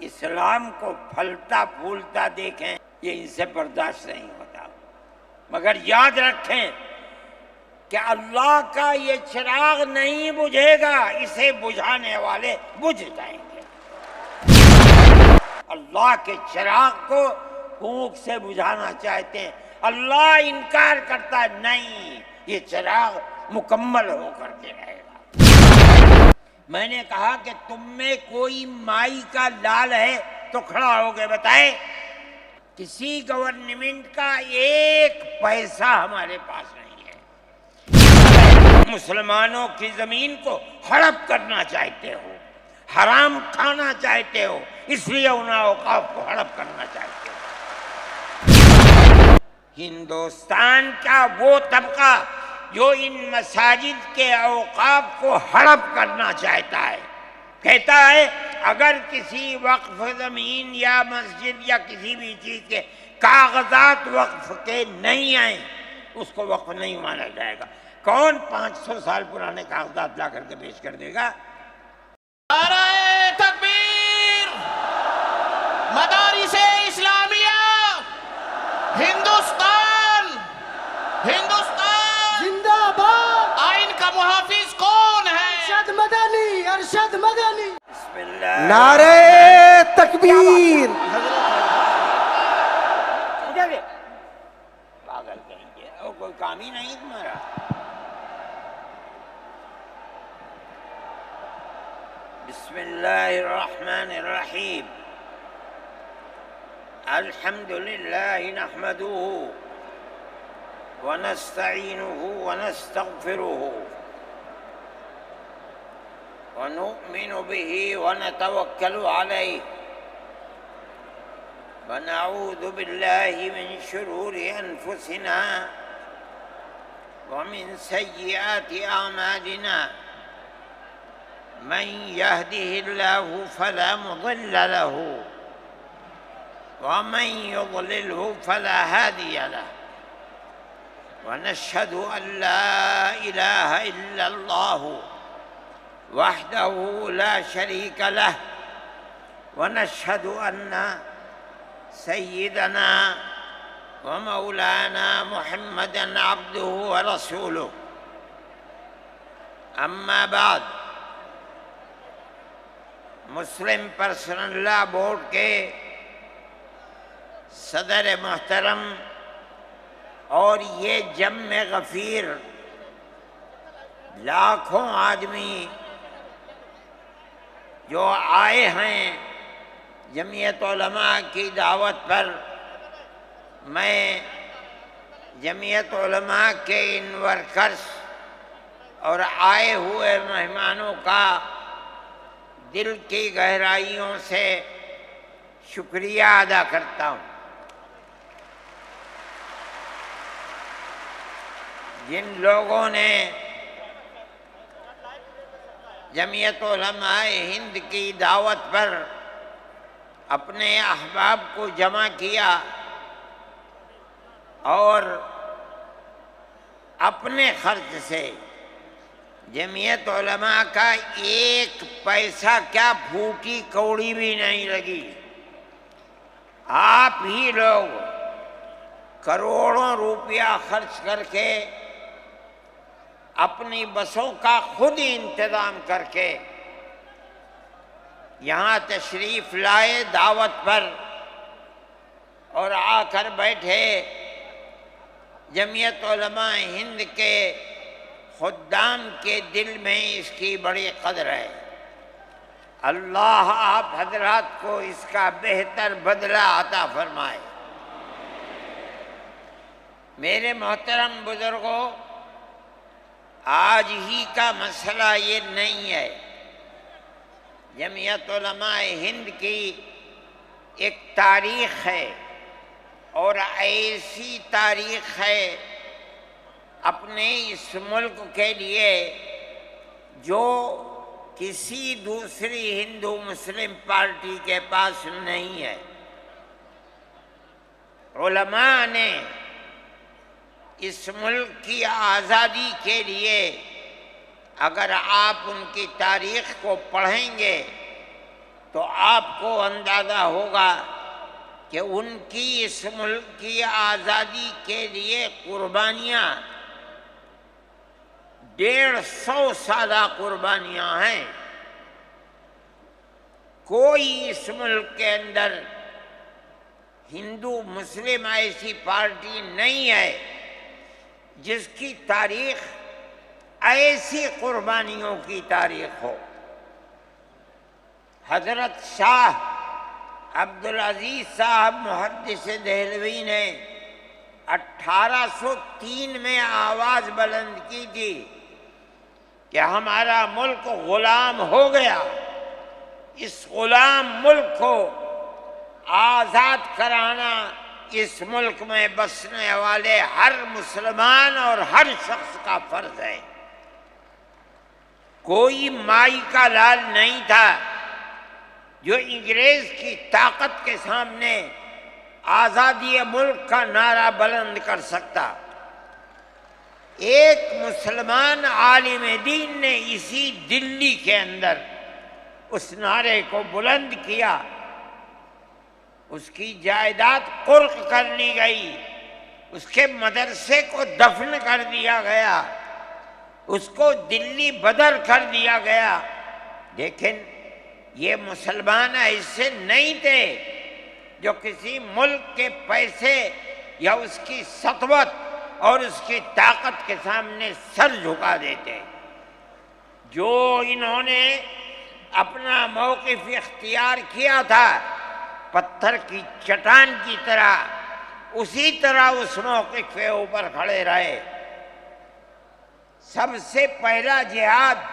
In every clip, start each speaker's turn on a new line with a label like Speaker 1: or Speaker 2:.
Speaker 1: اسلام کو پھلتا پھولتا دیکھیں، یہ ان سے برداشت نہیں ہوتا۔ مگر یاد رکھیں کہ اللہ کا یہ چراغ نہیں بجھے گا، اسے بجھانے والے بجھ جائیں گے۔ اللہ کے چراغ کو پھونک سے بجھانا چاہتے ہیں، اللہ انکار کرتا ہے نہیں، یہ چراغ مکمل ہو کر کے رہے گا۔ میں نے کہا کہ تم میں کوئی مائی کا لال ہے تو کھڑا ہو کے بتائے۔ کسی گورنمنٹ کا ایک پیسہ ہمارے پاس نہیں ہے۔ مسلمانوں کی زمین کو ہڑپ کرنا چاہتے ہو، حرام کھانا چاہتے ہو، اس لیے ان اوقاف کو ہڑپ کرنا چاہتے ہو۔ ہندوستان کا وہ طبقہ جو ان مساجد کے اوقاف کو ہڑپ کرنا چاہتا ہے، کہتا ہے اگر کسی وقف زمین یا مسجد یا کسی بھی چیز کے کاغذات وقف کے نہیں آئیں اس کو وقف نہیں مانا جائے گا۔ کون 500 سال پرانے کاغذات لا کر کے پیش کر دے گا؟
Speaker 2: نعرہ تکبیر! مدارس اسلامیہ! ہندوستان! ہندوستان!
Speaker 3: زندہ باد!
Speaker 2: آئین کا محافظ کون ہے؟
Speaker 3: ارشد مدنی! ارشد مدنی!
Speaker 1: بسم اللہ
Speaker 3: نعرہ تکبیر!
Speaker 1: پاگل کہیں گے، اور کوئی کام ہی نہیں تمہارا۔ بسم اللہ الرحمن الرحیم۔ الحمد للہ نحمدہ ونستعینہ ونستغفرہ ونؤمن به ونتوکل علیہ ونعوذ باللہ من شرور انفسنا ومن سیئات اعمالنا من يهده الله فلا مضل له ومن يضلله فلا هادي له ونشهد أن لا إله إلا الله وحده لا شريك له ونشهد أن سيدنا ومولانا محمدا عبده ورسوله أما بعد، مسلم پرسنل لا بورڈ کے صدر محترم اور یہ جمع غفیر لاکھوں آدمی جو آئے ہیں جمعیت علماء کی دعوت پر، میں جمعیت علماء کے ان ورکرز اور آئے ہوئے مہمانوں کا دل کی گہرائیوں سے شکریہ ادا کرتا ہوں۔ جن لوگوں نے جمعیت علماء ہند کی دعوت پر اپنے احباب کو جمع کیا اور اپنے خرچ سے جمعیت علماء کا ایک پیسہ کیا پھوٹی کوڑی بھی نہیں لگی، آپ ہی لوگ کروڑوں روپیہ خرچ کر کے اپنی بسوں کا خود ہی انتظام کر کے یہاں تشریف لائے دعوت پر اور آ کر بیٹھے۔ جمعیت علماء ہند کے خدام کے دل میں اس کی بڑی قدر ہے۔ اللہ آپ حضرات کو اس کا بہتر بدلہ عطا فرمائے۔ میرے محترم بزرگوں، آج ہی کا مسئلہ یہ نہیں ہے۔ جمعیت علماء ہند کی ایک تاریخ ہے اور ایسی تاریخ ہے اپنے اس ملک کے لیے جو کسی دوسری ہندو مسلم پارٹی کے پاس نہیں ہے۔ علماء نے اس ملک کی آزادی کے لیے اگر آپ ان کی تاریخ کو پڑھیں گے تو آپ کو اندازہ ہوگا کہ ان کی اس ملک کی آزادی کے لیے قربانیاں 150 سالہ قربانیاں ہیں۔ کوئی اس ملک کے اندر ہندو مسلم ایسی پارٹی نہیں ہے جس کی تاریخ ایسی قربانیوں کی تاریخ ہو۔ حضرت شاہ عبدالعزیز صاحب محدث دہلوی نے 1803 میں آواز بلند کی تھی کہ ہمارا ملک غلام ہو گیا، اس غلام ملک کو آزاد کرانا اس ملک میں بسنے والے ہر مسلمان اور ہر شخص کا فرض ہے۔ کوئی مائی کا لال نہیں تھا جو انگریز کی طاقت کے سامنے آزادی ملک کا نعرہ بلند کر سکتا۔ ایک مسلمان عالم دین نے اسی دلی کے اندر اس نعرے کو بلند کیا، اس کی جائیداد قرق کر لی گئی، اس کے مدرسے کو دفن کر دیا گیا، اس کو دلی بدر کر دیا گیا، لیکن یہ مسلمان ایسے نہیں تھے جو کسی ملک کے پیسے یا اس کی سطوت اور اس کی طاقت کے سامنے سر جھکا دیتے۔ جو انہوں نے اپنا موقف اختیار کیا تھا پتھر کی چٹان کی طرح، اسی طرح اس موقف کے اوپر کھڑے رہے۔ سب سے پہلا جہاد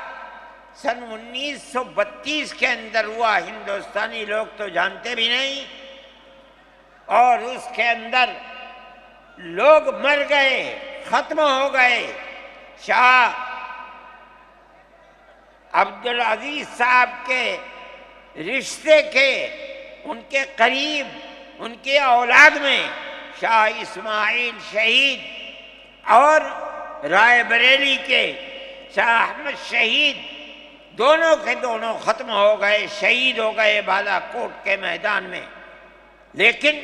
Speaker 1: سن 1932 کے اندر ہوا، ہندوستانی لوگ تو جانتے بھی نہیں، اور اس کے اندر لوگ مر گئے، ختم ہو گئے۔ شاہ عبدالعزیز صاحب کے رشتے کے، ان کے قریب، ان کی اولاد میں شاہ اسماعیل شہید اور رائے بریلی کے شاہ احمد شہید دونوں کے دونوں ختم ہو گئے، شہید ہو گئے بالا کوٹ کے میدان میں، لیکن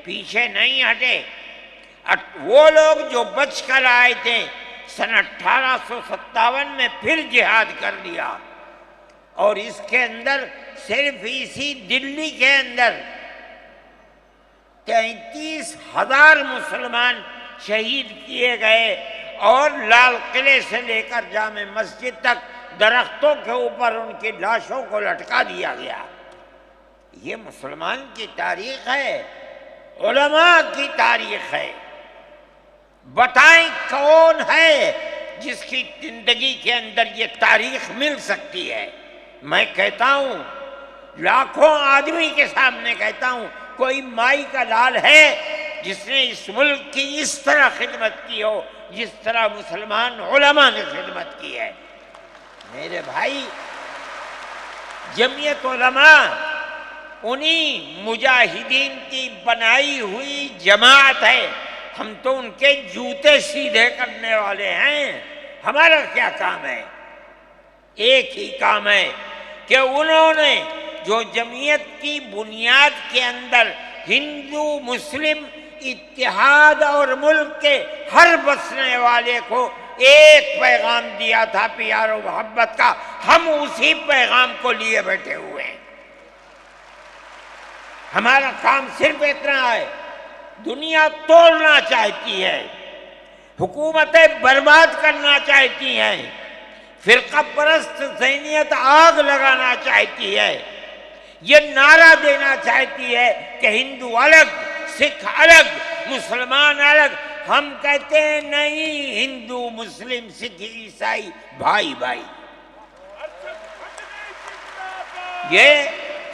Speaker 1: پیچھے نہیں ہٹے۔ وہ لوگ جو بچ کر آئے تھے سن 1857 میں پھر جہاد کر دیا، اور اس کے اندر صرف اسی دلی کے اندر 33,000 مسلمان شہید کیے گئے، اور لال قلعے سے لے کر جامع مسجد تک درختوں کے اوپر ان کی لاشوں کو لٹکا دیا گیا۔ یہ مسلمان کی تاریخ ہے، علماء کی تاریخ ہے۔ بتائیں کون ہے جس کی زندگی کے اندر یہ تاریخ مل سکتی ہے؟ میں کہتا ہوں، لاکھوں آدمی کے سامنے کہتا ہوں، کوئی مائی کا لال ہے جس نے اس ملک کی اس طرح خدمت کی ہو جس طرح مسلمان علماء نے خدمت کی ہے؟ میرے بھائی، جمعیت علماء انہی مجاہدین کی بنائی ہوئی جماعت ہے۔ ہم تو ان کے جوتے سیدھے کرنے والے ہیں۔ ہمارا کیا کام ہے؟ ایک ہی کام ہے کہ انہوں نے جو جمعیت کی بنیاد کے اندر ہندو مسلم اتحاد اور ملک کے ہر بسنے والے کو ایک پیغام دیا تھا پیار و محبت کا، ہم اسی پیغام کو لیے بیٹھے ہوئے ہیں۔ ہمارا کام صرف اتنا ہے۔ دنیا توڑنا چاہتی ہے، حکومتیں برباد کرنا چاہتی ہیں، فرقہ پرست ذہنیت آگ لگانا چاہتی ہے، یہ نعرہ دینا چاہتی ہے کہ ہندو الگ، سکھ الگ، مسلمان الگ۔ ہم کہتے ہیں نہیں، ہندو مسلم سکھ عیسائی بھائی بھائی۔ یہ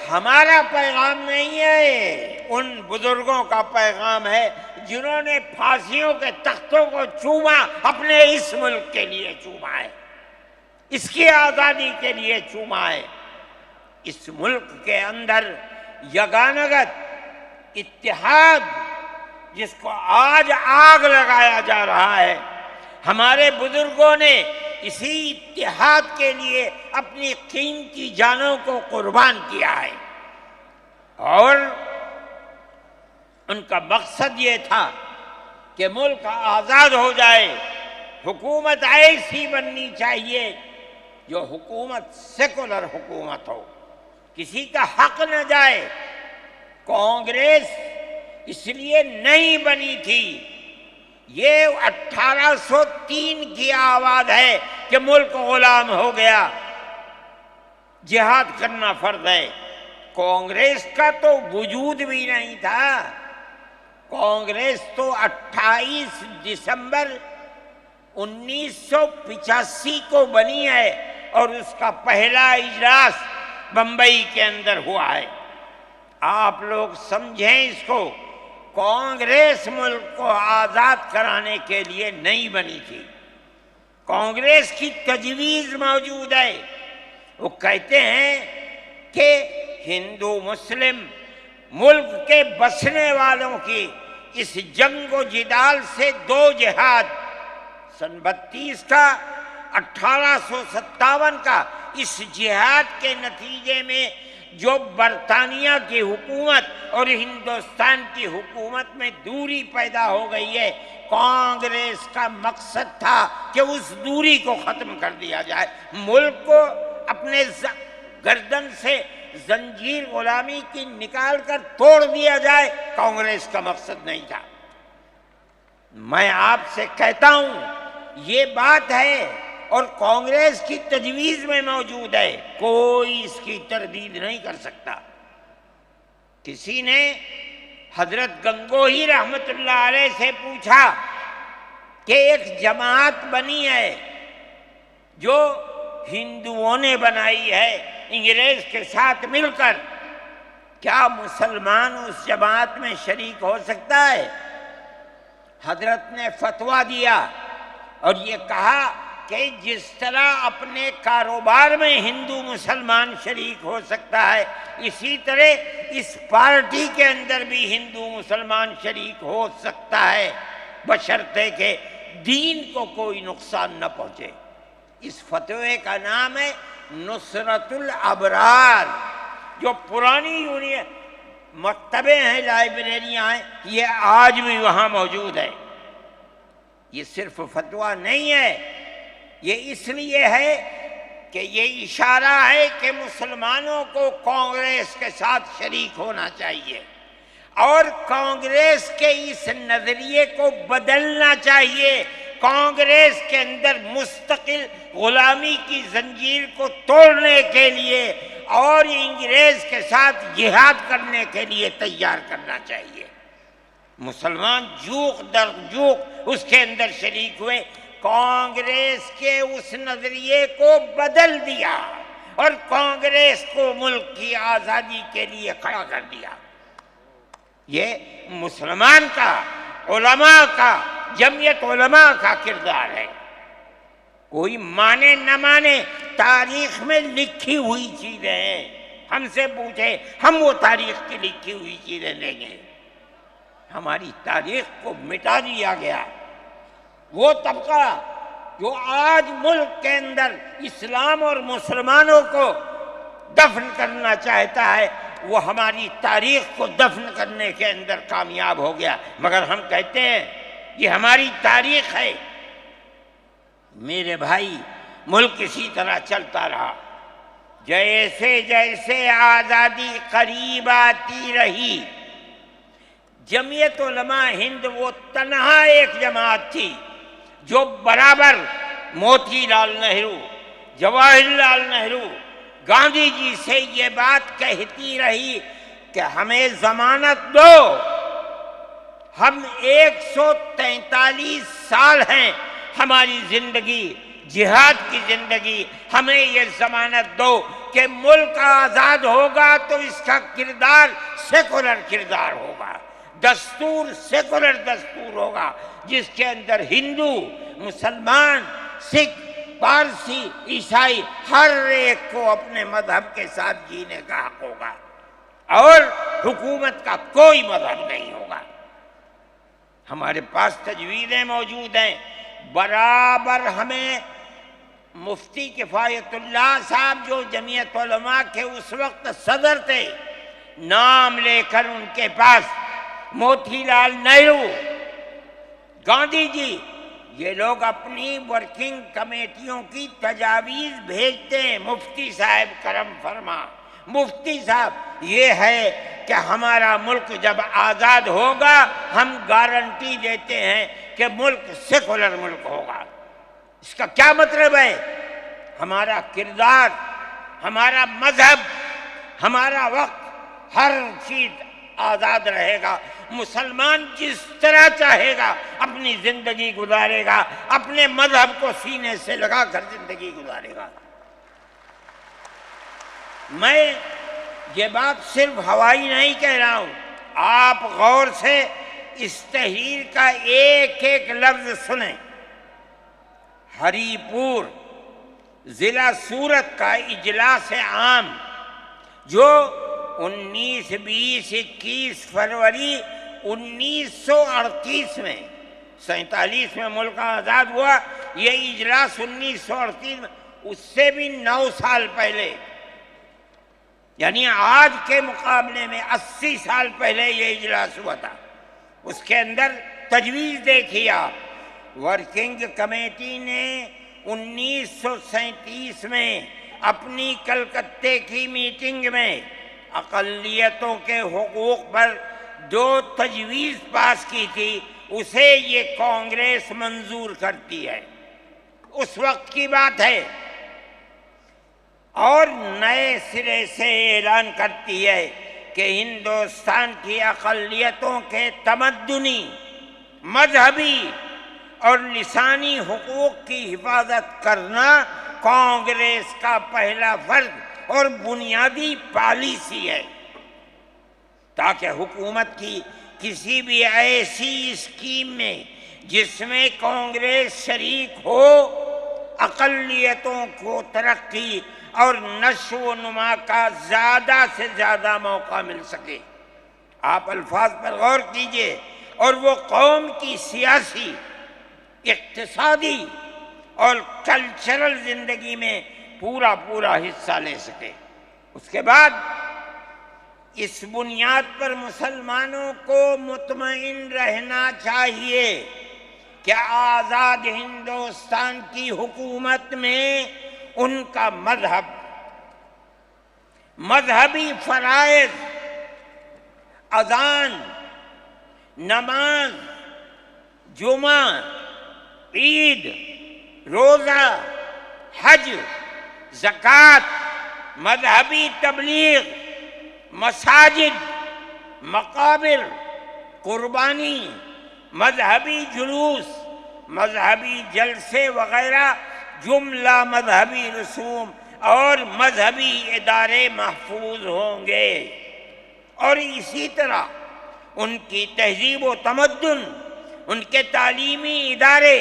Speaker 1: ہمارا پیغام نہیں ہے، ان بزرگوں کا پیغام ہے جنہوں نے پھانسیوں کے تختوں کو چوما، اپنے اس ملک کے لیے چوما ہے، اس کی آزادی کے لیے چوما ہے۔ اس ملک کے اندر یگانگت اتحاد جس کو آج آگ لگایا جا رہا ہے، ہمارے بزرگوں نے اسی اتحاد کے لیے اپنی قیمتی جانوں کو قربان کیا ہے۔ اور ان کا مقصد یہ تھا کہ ملک آزاد ہو جائے، حکومت ایسی بننی چاہیے جو حکومت سیکولر حکومت ہو، کسی کا حق نہ جائے۔ کانگریس اس لیے نہیں بنی تھی، یہ 1803 کی آواز ہے کہ ملک غلام ہو گیا، جہاد کرنا فرض ہے۔ کانگریس کا تو وجود بھی نہیں تھا، کانگریس تو 28 دسمبر 1985 کو بنی ہے اور اس کا پہلا اجلاس بمبئی کے اندر ہوا ہے۔ آپ لوگ سمجھیں اس کو، کانگریس ملک کو آزاد کرانے کے لیے نہیں بنی تھی، کانگریس کی تجویز موجود ہے۔ وہ کہتے ہیں کہ ہندو مسلم ملک کے بسنے والوں کی اس جنگ و جدال سے دو جہاد، سن 32 کا 1857 کا، اس جہاد کے نتیجے میں جو برطانیہ کی حکومت اور ہندوستان کی حکومت میں دوری پیدا ہو گئی ہے، کانگریس کا مقصد تھا کہ اس دوری کو ختم کر دیا جائے، ملک کو اپنے گردن سے زنجیر غلامی کی نکال کر توڑ دیا جائے، کانگریس کا مقصد نہیں تھا۔ میں آپ سے کہتا ہوں یہ بات ہے اور کانگریس کی تجویز میں موجود ہے، کوئی اس کی تردید نہیں کر سکتا۔ کسی نے حضرت گنگوہی رحمت اللہ علیہ سے پوچھا کہ ایک جماعت بنی ہے جو ہندوؤں نے بنائی ہے انگریز کے ساتھ مل کر، کیا مسلمان اس جماعت میں شریک ہو سکتا ہے؟ حضرت نے فتویٰ دیا اور یہ کہا کہ جس طرح اپنے کاروبار میں ہندو مسلمان شریک ہو سکتا ہے، اسی طرح اس پارٹی کے اندر بھی ہندو مسلمان شریک ہو سکتا ہے، بشرطے کہ دین کو کوئی نقصان نہ پہنچے۔ اس فتوے کا نام ہے نصرت الابرار، جو پرانی یونین مکتبیں ہیں، لائبریریاں ہیں، یہ آج بھی وہاں موجود ہے۔ یہ صرف فتویٰ نہیں ہے، یہ اس لیے ہے کہ یہ اشارہ ہے کہ مسلمانوں کو کانگریس کے ساتھ شریک ہونا چاہیے اور کانگریس کے اس نظریے کو بدلنا چاہیے، کانگریس کے اندر مستقل غلامی کی زنجیر کو توڑنے کے لیے اور انگریز کے ساتھ جہاد کرنے کے لیے تیار کرنا چاہیے۔ مسلمان جوق در جوق اس کے اندر شریک ہوئے، کانگریس کے اس نظریے کو بدل دیا اور کانگریس کو ملک کی آزادی کے لیے کھڑا کر دیا۔ یہ مسلمان کا، علماء کا، جمعیت علماء کا کردار ہے۔ کوئی مانے نہ مانے، تاریخ میں لکھی ہوئی چیزیں ہیں، ہم سے پوچھے ہم وہ تاریخ کی لکھی ہوئی چیزیں لیں گے۔ ہماری تاریخ کو مٹا دیا گیا، وہ طبقہ جو آج ملک کے اندر اسلام اور مسلمانوں کو دفن کرنا چاہتا ہے، وہ ہماری تاریخ کو دفن کرنے کے اندر کامیاب ہو گیا۔ مگر ہم کہتے ہیں یہ ہماری تاریخ ہے۔ میرے بھائی، ملک اسی طرح چلتا رہا، جیسے جیسے آزادی قریب آتی رہی، جمعیت علماء ہند وہ تنہا ایک جماعت تھی جو برابر موتی لال نہرو، جواہر لال نہرو، گاندھی جی سے یہ بات کہتی رہی کہ ہمیں ضمانت دو، ہم 143 سال ہیں ہماری زندگی، جہاد کی زندگی، ہمیں یہ ضمانت دو کہ ملک آزاد ہوگا تو اس کا کردار سیکولر کردار ہوگا، دستور سیکولر دستور ہوگا، جس کے اندر ہندو، مسلمان، سکھ، پارسی، عیسائی ہر ایک کو اپنے مذہب کے ساتھ جینے کا حق ہوگا اور حکومت کا کوئی مذہب نہیں ہوگا۔ ہمارے پاس تجویزیں موجود ہیں، برابر ہمیں مفتی کفایت اللہ صاحب جو جمعیت علماء کے اس وقت صدر تھے، نام لے کر ان کے پاس موتی لال نہرو، گاندھی جی، یہ لوگ اپنی ورکنگ کمیٹیوں کی تجاویز بھیجتے ہیں، مفتی صاحب کرم فرما، مفتی صاحب یہ ہے کہ ہمارا ملک جب آزاد ہوگا ہم گارنٹی دیتے ہیں کہ ملک سیکولر ملک ہوگا۔ اس کا کیا مطلب ہے؟ ہمارا کردار، ہمارا مذہب، ہمارا وقت، ہر چیز آزاد رہے گا۔ مسلمان جس طرح چاہے گا اپنی زندگی گزارے گا، اپنے مذہب کو سینے سے لگا کر زندگی گزارے گا۔ میں یہ بات صرف ہوائی نہیں کہہ رہا ہوں، آپ غور سے اس تحریر کا ایک ایک لفظ سنیں۔ ہری پور ضلع سورت کا اجلاس عام جو 19، 20، 21 فروری 1938 میں، 47 میں ملک آزاد ہوا، یہ اجلاس 1938 میں، اس سے بھی 9 سال پہلے، یعنی آج کے مقابلے میں 80 سال پہلے یہ اجلاس ہوا تھا۔ اس کے اندر تجویز دیکھیے آپ، ورکنگ کمیٹی نے 1937 میں اپنی کلکتے کی میٹنگ میں اقلیتوں کے حقوق پر جو تجویز پاس کی تھی اسے یہ کانگریس منظور کرتی ہے، اس وقت کی بات ہے، اور نئے سرے سے اعلان کرتی ہے کہ ہندوستان کی اقلیتوں کے تمدنی، مذہبی اور لسانی حقوق کی حفاظت کرنا کانگریس کا پہلا فرض اور بنیادی پالیسی ہے، تاکہ حکومت کی کسی بھی ایسی اسکیم میں جس میں کانگریس شریک ہو، اقلیتوں کو ترقی اور نشو و نما کا زیادہ سے زیادہ موقع مل سکے۔ آپ الفاظ پر غور کیجئے، اور وہ قوم کی سیاسی، اقتصادی اور کلچرل زندگی میں پورا حصہ لے سکے۔ اس کے بعد اس بنیاد پر مسلمانوں کو مطمئن رہنا چاہیے کہ آزاد ہندوستان کی حکومت میں ان کا مذہب، مذہبی فرائض، اذان، نماز، جمعہ، عید، روزہ، حج، زکوٰۃ، مذہبی تبلیغ، مساجد، مقابر، قربانی، مذہبی جلوس، مذہبی جلسے وغیرہ جملہ مذہبی رسوم اور مذہبی ادارے محفوظ ہوں گے، اور اسی طرح ان کی تہذیب و تمدن، ان کے تعلیمی ادارے،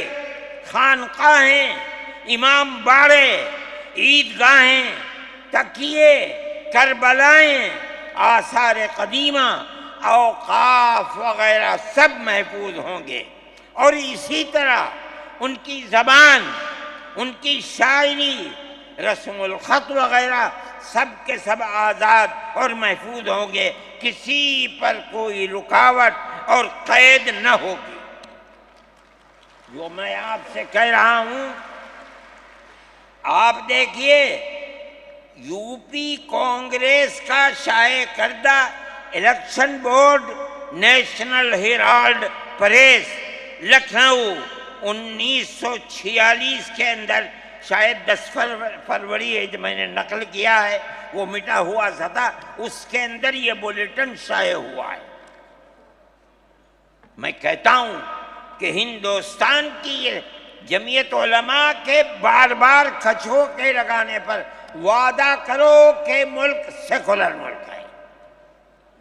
Speaker 1: خانقاہیں، امام باڑے، عیدگاہیں، تکیے، کربلائیں، آثار قدیمہ، اوقاف وغیرہ سب محفوظ ہوں گے، اور اسی طرح ان کی زبان، ان کی شاعری، رسم الخط وغیرہ سب کے سب آزاد اور محفوظ ہوں گے، کسی پر کوئی رکاوٹ اور قید نہ ہوگی۔ جو میں آپ سے کہہ رہا ہوں، آپ دیکھیے، یو پی کانگریس کا شائع کردہ election board, National Herald Press, Lucknow, 1946 کے اندر، شاید 10 فروری ہے جو میں نے نقل کیا ہے، وہ مٹا ہوا تھا، اس کے اندر یہ بلیٹن شائع ہوا ہے۔ میں کہتا ہوں کہ ہندوستان کی جمعیت علماء کے بار بار کھچوکے لگانے پر وعدہ کرو کہ ملک سیکولر ملک ہے،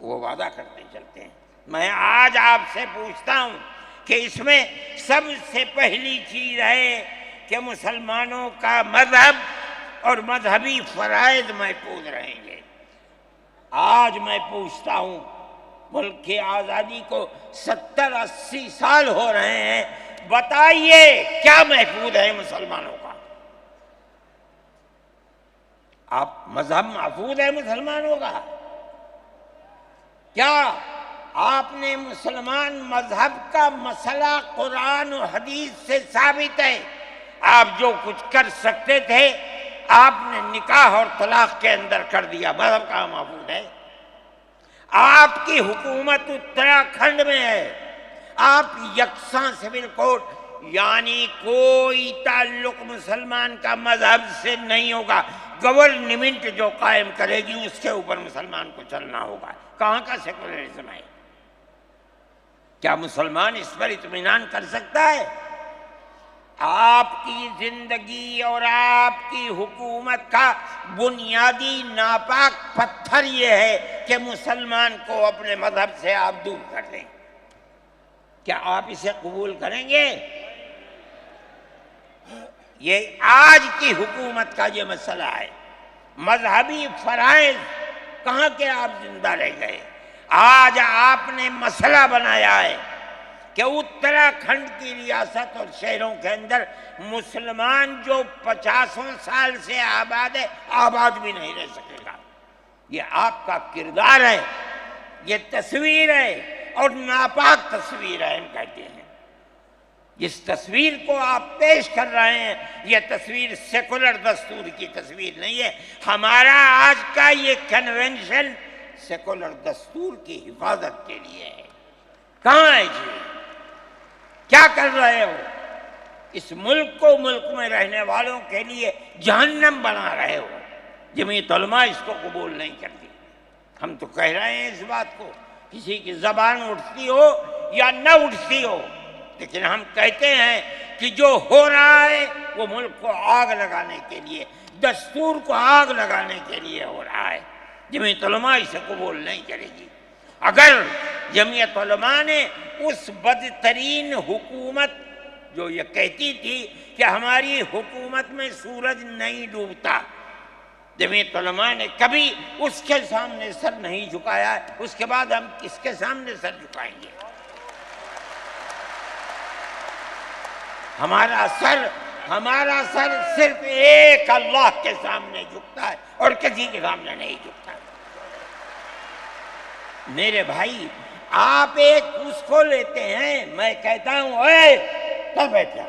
Speaker 1: وہ وعدہ کرتے چلتے ہیں۔ میں آج آپ سے پوچھتا ہوں کہ اس میں سب سے پہلی چیز ہے کہ مسلمانوں کا مذہب اور مذہبی فرائض محفوظ رہیں گے۔ آج میں پوچھتا ہوں، ملک کی آزادی کو 70-80 سال ہو رہے ہیں، بتائیے کیا محفوظ ہے مسلمانوں کا؟ آپ مذہب محفوظ ہے مسلمانوں کا؟ کیا آپ نے مسلمان مذہب کا مسئلہ قرآن و حدیث سے ثابت ہے؟ آپ جو کچھ کر سکتے تھے آپ نے نکاح اور طلاق کے اندر کر دیا، مذہب کا محفوظ ہے۔ آپ کی حکومت اتراکھنڈ میں ہے، آپ یکساں سول کوڈ، یعنی کوئی تعلق مسلمان کا مذہب سے نہیں ہوگا، گورنمنٹ جو قائم کرے گی اس کے اوپر مسلمان کو چلنا ہوگا۔ کہاں کا سیکولرزم ہے؟ کیا مسلمان اس پر اطمینان کر سکتا ہے؟ آپ کی زندگی اور آپ کی حکومت کا بنیادی ناپاک پتھر یہ ہے کہ مسلمان کو اپنے مذہب سے آپ دور کر دیں۔ کیا آپ اسے قبول کریں گے؟ یہ آج کی حکومت کا یہ مسئلہ ہے۔ مذہبی فرائض کہاں کے آپ زندہ رہ گئے؟ آج آپ نے مسئلہ بنایا ہے کہ اتراکھنڈ کی ریاست اور شہروں کے اندر مسلمان جو 50 سال سے آباد ہے، آباد بھی نہیں رہ سکے گا۔ یہ آپ کا کردار ہے، یہ تصویر ہے اور ناپاک تصویر ہے، ہم کہتے ہیں۔ جس تصویر کو آپ پیش کر رہے ہیں یہ تصویر سیکولر دستور کی تصویر نہیں ہے۔ ہمارا آج کا یہ کنونشن سیکولر دستور کی حفاظت کے لیے ہے۔ کہاں ہے جی؟ کیا کر رہے ہو؟ اس ملک کو، ملک میں رہنے والوں کے لیے جہنم بنا رہے ہو۔ جمعیت علماء اس کو قبول نہیں کرتی۔ ہم تو کہہ رہے ہیں اس بات کو، کسی کی زبان اٹھتی ہو یا نہ اٹھتی ہو، لیکن ہم کہتے ہیں کہ جو ہو رہا ہے وہ ملک کو آگ لگانے کے لیے، دستور کو آگ لگانے کے لیے ہو رہا ہے۔ جمعیت علماء اسے قبول نہیں کرے گی۔ اگر جمعیت علماء نے اس بدترین حکومت جو یہ کہتی تھی کہ ہماری حکومت میں سورج نہیں ڈوبتا، جمعیت علماء نے کبھی اس کے سامنے سر نہیں جھکایا، اس کے بعد ہم کس کے سامنے سر جھکائیں گے؟ ہمارا سر صرف ایک اللہ کے سامنے جھکتا ہے اور کسی کے سامنے نہیں جھکتا۔ میرے بھائی، آپ ایک اس کو لیتے ہیں، میں کہتا ہوں اے کل بیٹھ جا،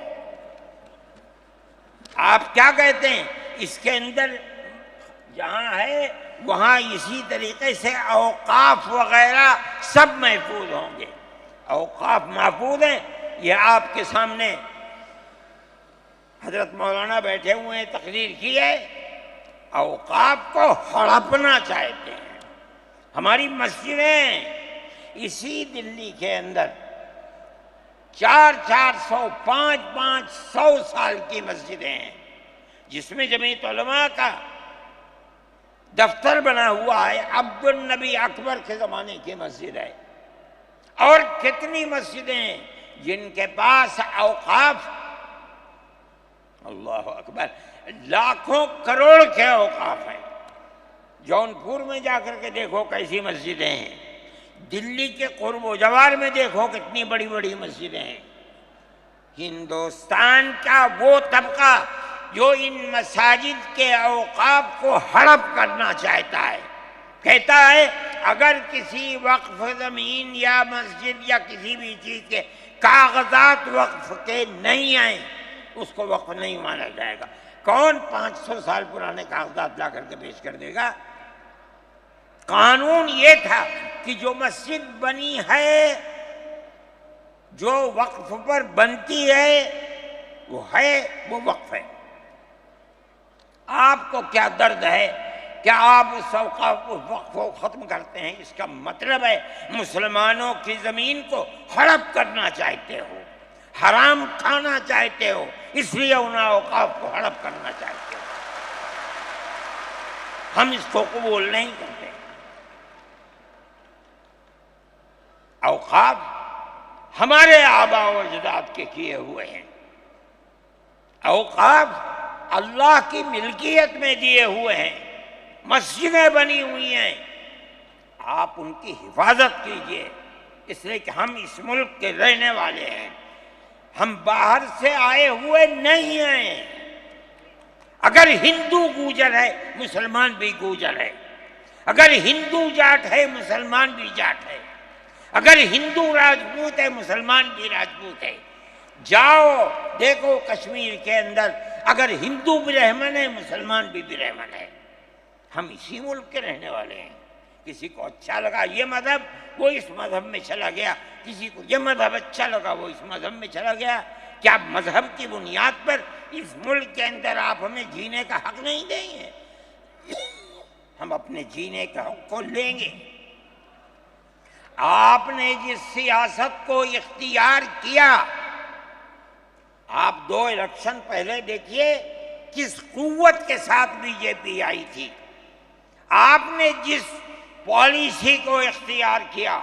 Speaker 1: آپ کیا کہتے ہیں؟ اس کے اندر جہاں ہے وہاں اسی طریقے سے اوقاف وغیرہ سب محفوظ ہوں گے۔ اوقاف محفوظ ہیں، یہ آپ کے سامنے حضرت مولانا بیٹھے ہوئے ہیں، تقریر کی ہے۔ اوقاف کو ہڑپنا چاہتے ہیں۔ ہماری مسجدیں اسی دلی کے اندر 400 500 سال کی مسجدیں ہیں، جس میں جمعیت علماء کا دفتر بنا ہوا ہے، عبد النبی اکبر کے زمانے کی مسجد ہے۔ اور کتنی مسجدیں ہیں جن کے پاس اوقاف، اللہ اکبر، لاکھوں کروڑ کے اوقاف ہیں۔ جونپور میں جا کر کے دیکھو کیسی مسجدیں ہیں، دلی کے قرب و جوار میں دیکھو کتنی بڑی بڑی مسجدیں ہیں۔ ہندوستان کا وہ طبقہ جو ان مساجد کے اوقاف کو ہڑپ کرنا چاہتا ہے، کہتا ہے اگر کسی وقف زمین یا مسجد یا کسی بھی چیز کے کاغذات وقف کے نہیں آئیں اس کو وقف نہیں مانا جائے گا۔ کون 500 سال پرانے کاغذات لا کر کے پیش کر دے گا؟ قانون یہ تھا کہ جو مسجد بنی ہے، جو وقف پر بنتی ہے وہ وقف ہے۔ آپ کو کیا درد ہے کہ آپ اس وقف کو ختم کرتے ہیں؟ اس کا مطلب ہے مسلمانوں کی زمین کو ہڑپ کرنا چاہتے ہو، حرام کھانا چاہتے ہو، اس لیے ان اوقاف کو ہڑپ کرنا چاہتے ہو۔ ہم اس کو قبول نہیں کرتے۔ اوقاف ہمارے آباء و اجداد کے کیے ہوئے ہیں، اوقاف اللہ کی ملکیت میں دیے ہوئے ہیں، مسجدیں بنی ہوئی ہیں، آپ ان کی حفاظت کیجئے، اس لیے کہ ہم اس ملک کے رہنے والے ہیں، ہم باہر سے آئے ہوئے نہیں ہیں۔ اگر ہندو گوجر ہے، مسلمان بھی گوجر ہے۔ اگر ہندو جاٹ ہے مسلمان بھی جاٹ ہے، اگر ہندو راجپوت ہے مسلمان بھی راجپوت ہے۔ جاؤ دیکھو کشمیر کے اندر اگر ہندو برہمن ہے مسلمان بھی برہمن ہے۔ ہم اسی ملک کے رہنے والے ہیں۔ کسی کو اچھا لگا یہ مذہب وہ اس مذہب میں چلا گیا، کسی کو یہ مذہب اچھا لگا وہ اس مذہب میں چلا گیا۔ کیا مذہب کی بنیاد پر اس ملک کے اندر آپ ہمیں جینے کا حق نہیں دیں گے؟ ہم اپنے جینے کا حق کو لیں گے۔ آپ نے جس سیاست کو اختیار کیا، آپ 2 الیکشن پہلے دیکھیے کس قوت کے ساتھ بی جے پی آئی تھی۔ آپ نے جس پالیسی کو اختیار کیا،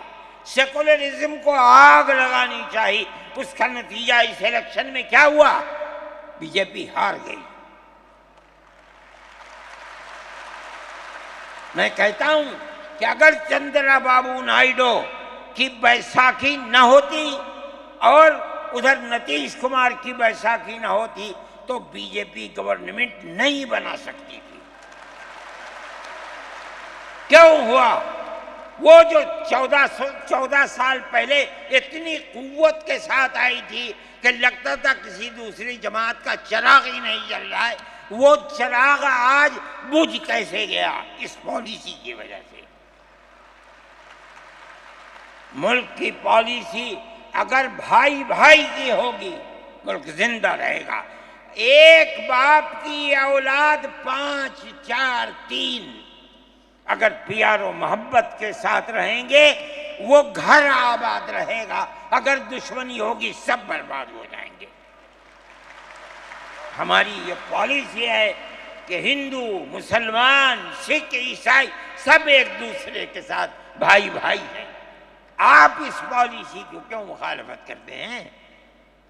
Speaker 1: سیکولرزم کو آگ لگانی چاہیے، اس کا نتیجہ اس الیکشن میں کیا ہوا؟ بی جے پی ہار گئی۔ میں کہتا ہوں کہ اگر چندرا بابو نائیڈو کی بیساکھی نہ ہوتی اور ادھر نتیش کمار کی بیساکھی نہ ہوتی تو بی جے پی گورنمنٹ نہیں بنا سکتی تھی۔ کیوں ہوا؟ وہ جو 14 سال پہلے اتنی قوت کے ساتھ آئی تھی کہ لگتا تھا کسی دوسری جماعت کا چراغ ہی نہیں جل رہا ہے، وہ چراغ آج بجھ کیسے گیا؟ اس پالیسی کی وجہ سے۔ ملک کی پالیسی اگر بھائی بھائی کی ہوگی ملک زندہ رہے گا۔ ایک باپ کی اولاد 5 4 3 اگر پیار و محبت کے ساتھ رہیں گے وہ گھر آباد رہے گا، اگر دشمنی ہوگی سب برباد ہو جائیں گے۔ ہماری یہ پالیسی ہے کہ ہندو مسلمان سکھ عیسائی سب ایک دوسرے کے ساتھ بھائی بھائی ہیں۔ آپ اس پالیسی کو کیوں مخالفت کرتے ہیں؟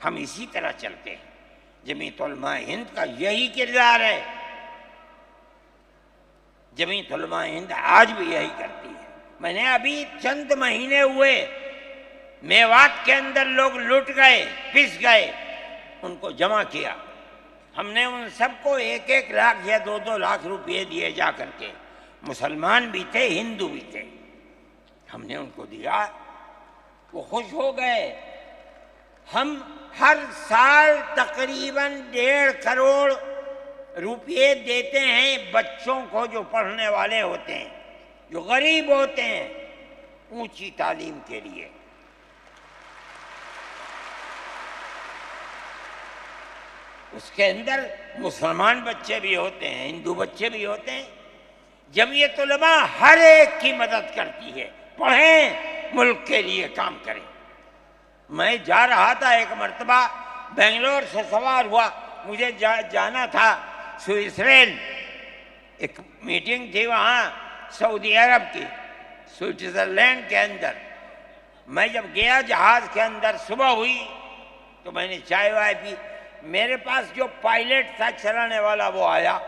Speaker 1: ہم اسی طرح چلتے ہیں۔ جمعیت علماء ہند کا یہی کردار ہے۔ جمعیت علماء ہند آج بھی یہی کرتی ہے۔ میں نے ابھی چند مہینے ہوئے میوات کے اندر لوگ لٹ گئے، پس گئے، ان کو جمع کیا۔ ہم نے ان سب کو 1 لاکھ یا 2 لاکھ روپئے دیے جا کر کے، مسلمان بھی تھے ہندو بھی تھے، ہم نے ان کو دیا، وہ خوش ہو گئے۔ ہم ہر سال تقریباً 1.5 کروڑ روپئے دیتے ہیں بچوں کو جو پڑھنے والے ہوتے ہیں، جو غریب ہوتے ہیں، اونچی تعلیم کے لیے۔ اس کے اندر مسلمان بچے بھی ہوتے ہیں، ہندو بچے بھی ہوتے ہیں۔ جمعیت علماء ہر ایک کی مدد کرتی ہے، پڑھیں، ملک کے لیے کام کریں۔ میں جا رہا تھا ایک مرتبہ بنگلور سے سوار ہوا، مجھے جانا تھا سوئٹزرلینڈ، ایک میٹنگ تھی وہاں سعودی عرب کی، سوئٹزرلینڈ کے اندر۔ میں جب گیا جہاز کے اندر صبح ہوئی تو میں نے چائے وائے پی، میرے پاس جو پائلٹ تھا چلانے والا وہ آیا،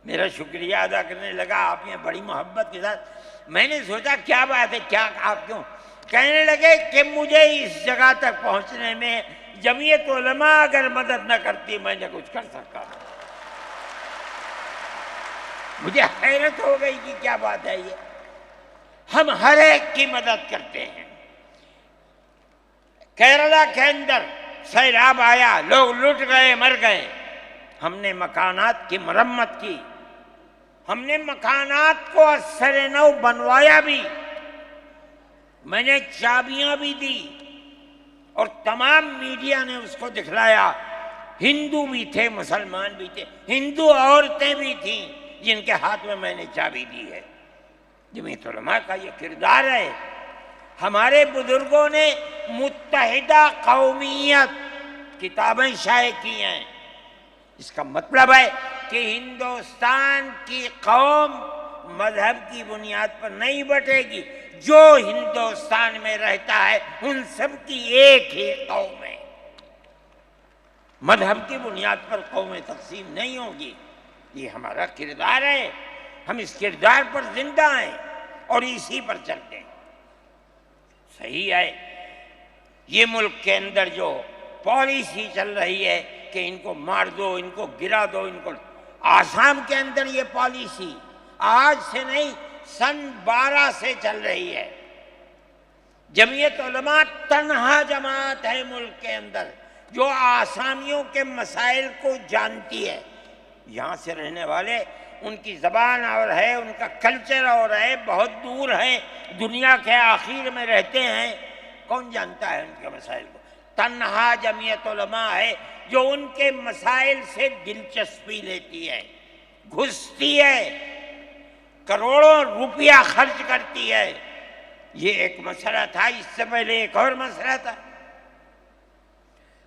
Speaker 1: میرا شکریہ ادا کرنے لگا، آپ نے بڑی محبت کے ساتھ۔ میں نے سوچا کیا بات ہے، کیا آپ کیوں؟ کہنے لگے کہ مجھے اس جگہ تک پہنچنے میں جمعیت علماء اگر مدد نہ کرتی میں نے کچھ کر سکتا۔ مجھے حیرت ہو گئی کہ کیا بات ہے یہ۔ ہم ہر ایک کی مدد کرتے ہیں۔ کیرلا کے اندر سیلاب آیا، لوگ لٹ گئے، مر گئے، ہم نے مکانات کی مرمت کی، ہم نے مکانات کو اثر نو بنوایا بھی، میں نے چابیاں بھی دی، اور تمام میڈیا نے اس کو دکھلایا۔ ہندو بھی تھے، مسلمان بھی تھے، ہندو عورتیں بھی تھیں جن کے ہاتھ میں نے چابی دی ہے۔ جمعیت علماء کا یہ کردار ہے۔ ہمارے بزرگوں نے متحدہ قومیت کتابیں شائع کی ہیں، اس کا مطلب ہے کہ ہندوستان کی قوم مذہب کی بنیاد پر نہیں بٹے گی، جو ہندوستان میں رہتا ہے ان سب کی ایک ہی قوم ہے، مذہب کی بنیاد پر قومیں تقسیم نہیں ہوگی۔ یہ ہمارا کردار ہے، ہم اس کردار پر زندہ ہیں اور اسی پر چلتے ہیں۔ صحیح ہے، یہ ملک کے اندر جو پالیسی چل رہی ہے کہ ان کو مار دو، ان کو گرا دو، ان کو، آسام کے اندر یہ پالیسی، آج سے نہیں، سن 12 سے چل رہی ہے۔ جمعیت علماء تنہا جماعت ہے ملک کے اندر جو آسامیوں کے مسائل کو جانتی ہے۔ یہاں سے رہنے والے، ان کی زبان اور ہے، ان کا کلچر اور ہے، بہت دور ہے، دنیا کے آخر میں رہتے ہیں، کون جانتا ہے ان کے مسائل کو؟ تنہا جمعیت علماء ہے جو ان کے مسائل سے دلچسپی لیتی ہے، گھستی ہے، کروڑوں روپیہ خرچ کرتی ہے۔ یہ ایک مسئلہ تھا، اس سے پہلے ایک اور مسئلہ تھا۔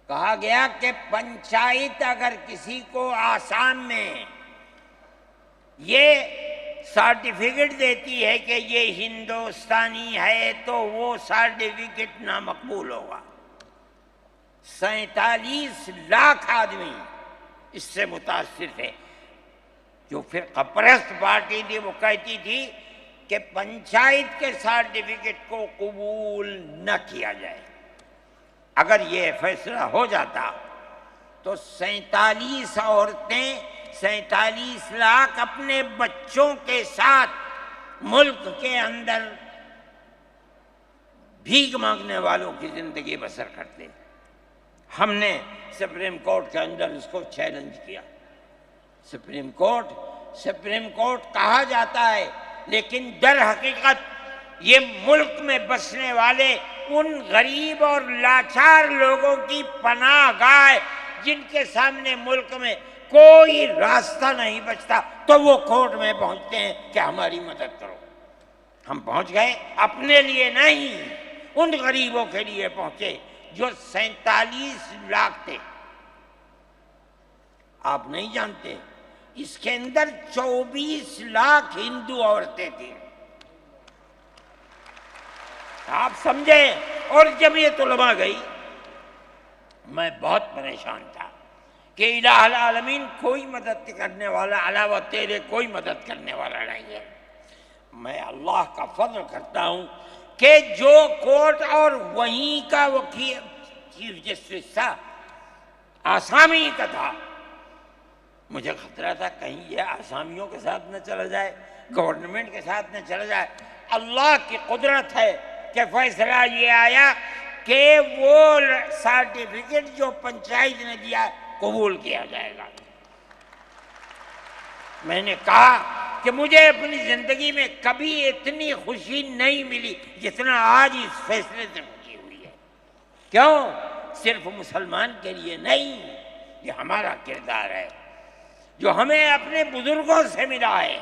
Speaker 1: کہا گیا کہ پنچایت اگر کسی کو آسام میں یہ سرٹیفکیٹ دیتی ہے کہ یہ ہندوستانی ہے تو وہ سرٹیفکیٹ نامقبول ہوگا۔ 47 لاکھ آدمی اس سے متاثر تھے۔ جو فرقہ پرست پارٹی تھی وہ کہتی تھی کہ پنچایت کے سرٹیفکیٹ کو قبول نہ کیا جائے۔ اگر یہ فیصلہ ہو جاتا تو 47 عورتیں، 47 لاکھ اپنے بچوں کے ساتھ ملک کے اندر بھیک مانگنے والوں کی زندگی بسر کرتے۔ ہم نے سپریم کورٹ کے اندر اس کو چیلنج کیا۔ سپریم کورٹ کہا جاتا ہے، لیکن در حقیقت یہ ملک میں بسنے والے ان غریب اور لاچار لوگوں کی پناہ گاہ جن کے سامنے ملک میں کوئی راستہ نہیں بچتا تو وہ کورٹ میں پہنچتے ہیں کہ ہماری مدد کرو۔ ہم پہنچ گئے، اپنے لیے نہیں، ان غریبوں کے لیے پہنچے جو 47 لاکھ تھے۔ آپ نہیں جانتے اس کے اندر 24 لاکھ ہندو عورتیں تھیں۔ آپ سمجھے؟ اور جمعیت علماء گئی۔ میں بہت پریشان تھا کہ الہ العالمین کوئی مدد کرنے والا علاوہ تیرے کوئی مدد کرنے والا نہیں ہے۔ میں اللہ کا فضل کرتا ہوں کہ جو کورٹ اور وہیں کا وکیل چیف جسٹس تھا آسامی کا تھا، مجھے خطرہ تھا کہیں یہ آسامیوں کے ساتھ نہ چلا جائے، گورنمنٹ کے ساتھ نہ چلا جائے۔ اللہ کی قدرت ہے کہ فیصلہ یہ آیا کہ وہ سرٹیفکیٹ جو پنچایت نے دیا قبول کیا جائے گا۔ میں نے کہا کہ مجھے اپنی زندگی میں کبھی اتنی خوشی نہیں ملی جتنا آج اس فیصلے سے خوشی ہوئی ہے۔ کیوں؟ صرف مسلمان کے لیے نہیں، یہ ہمارا کردار ہے جو ہمیں اپنے بزرگوں سے ملا ہے،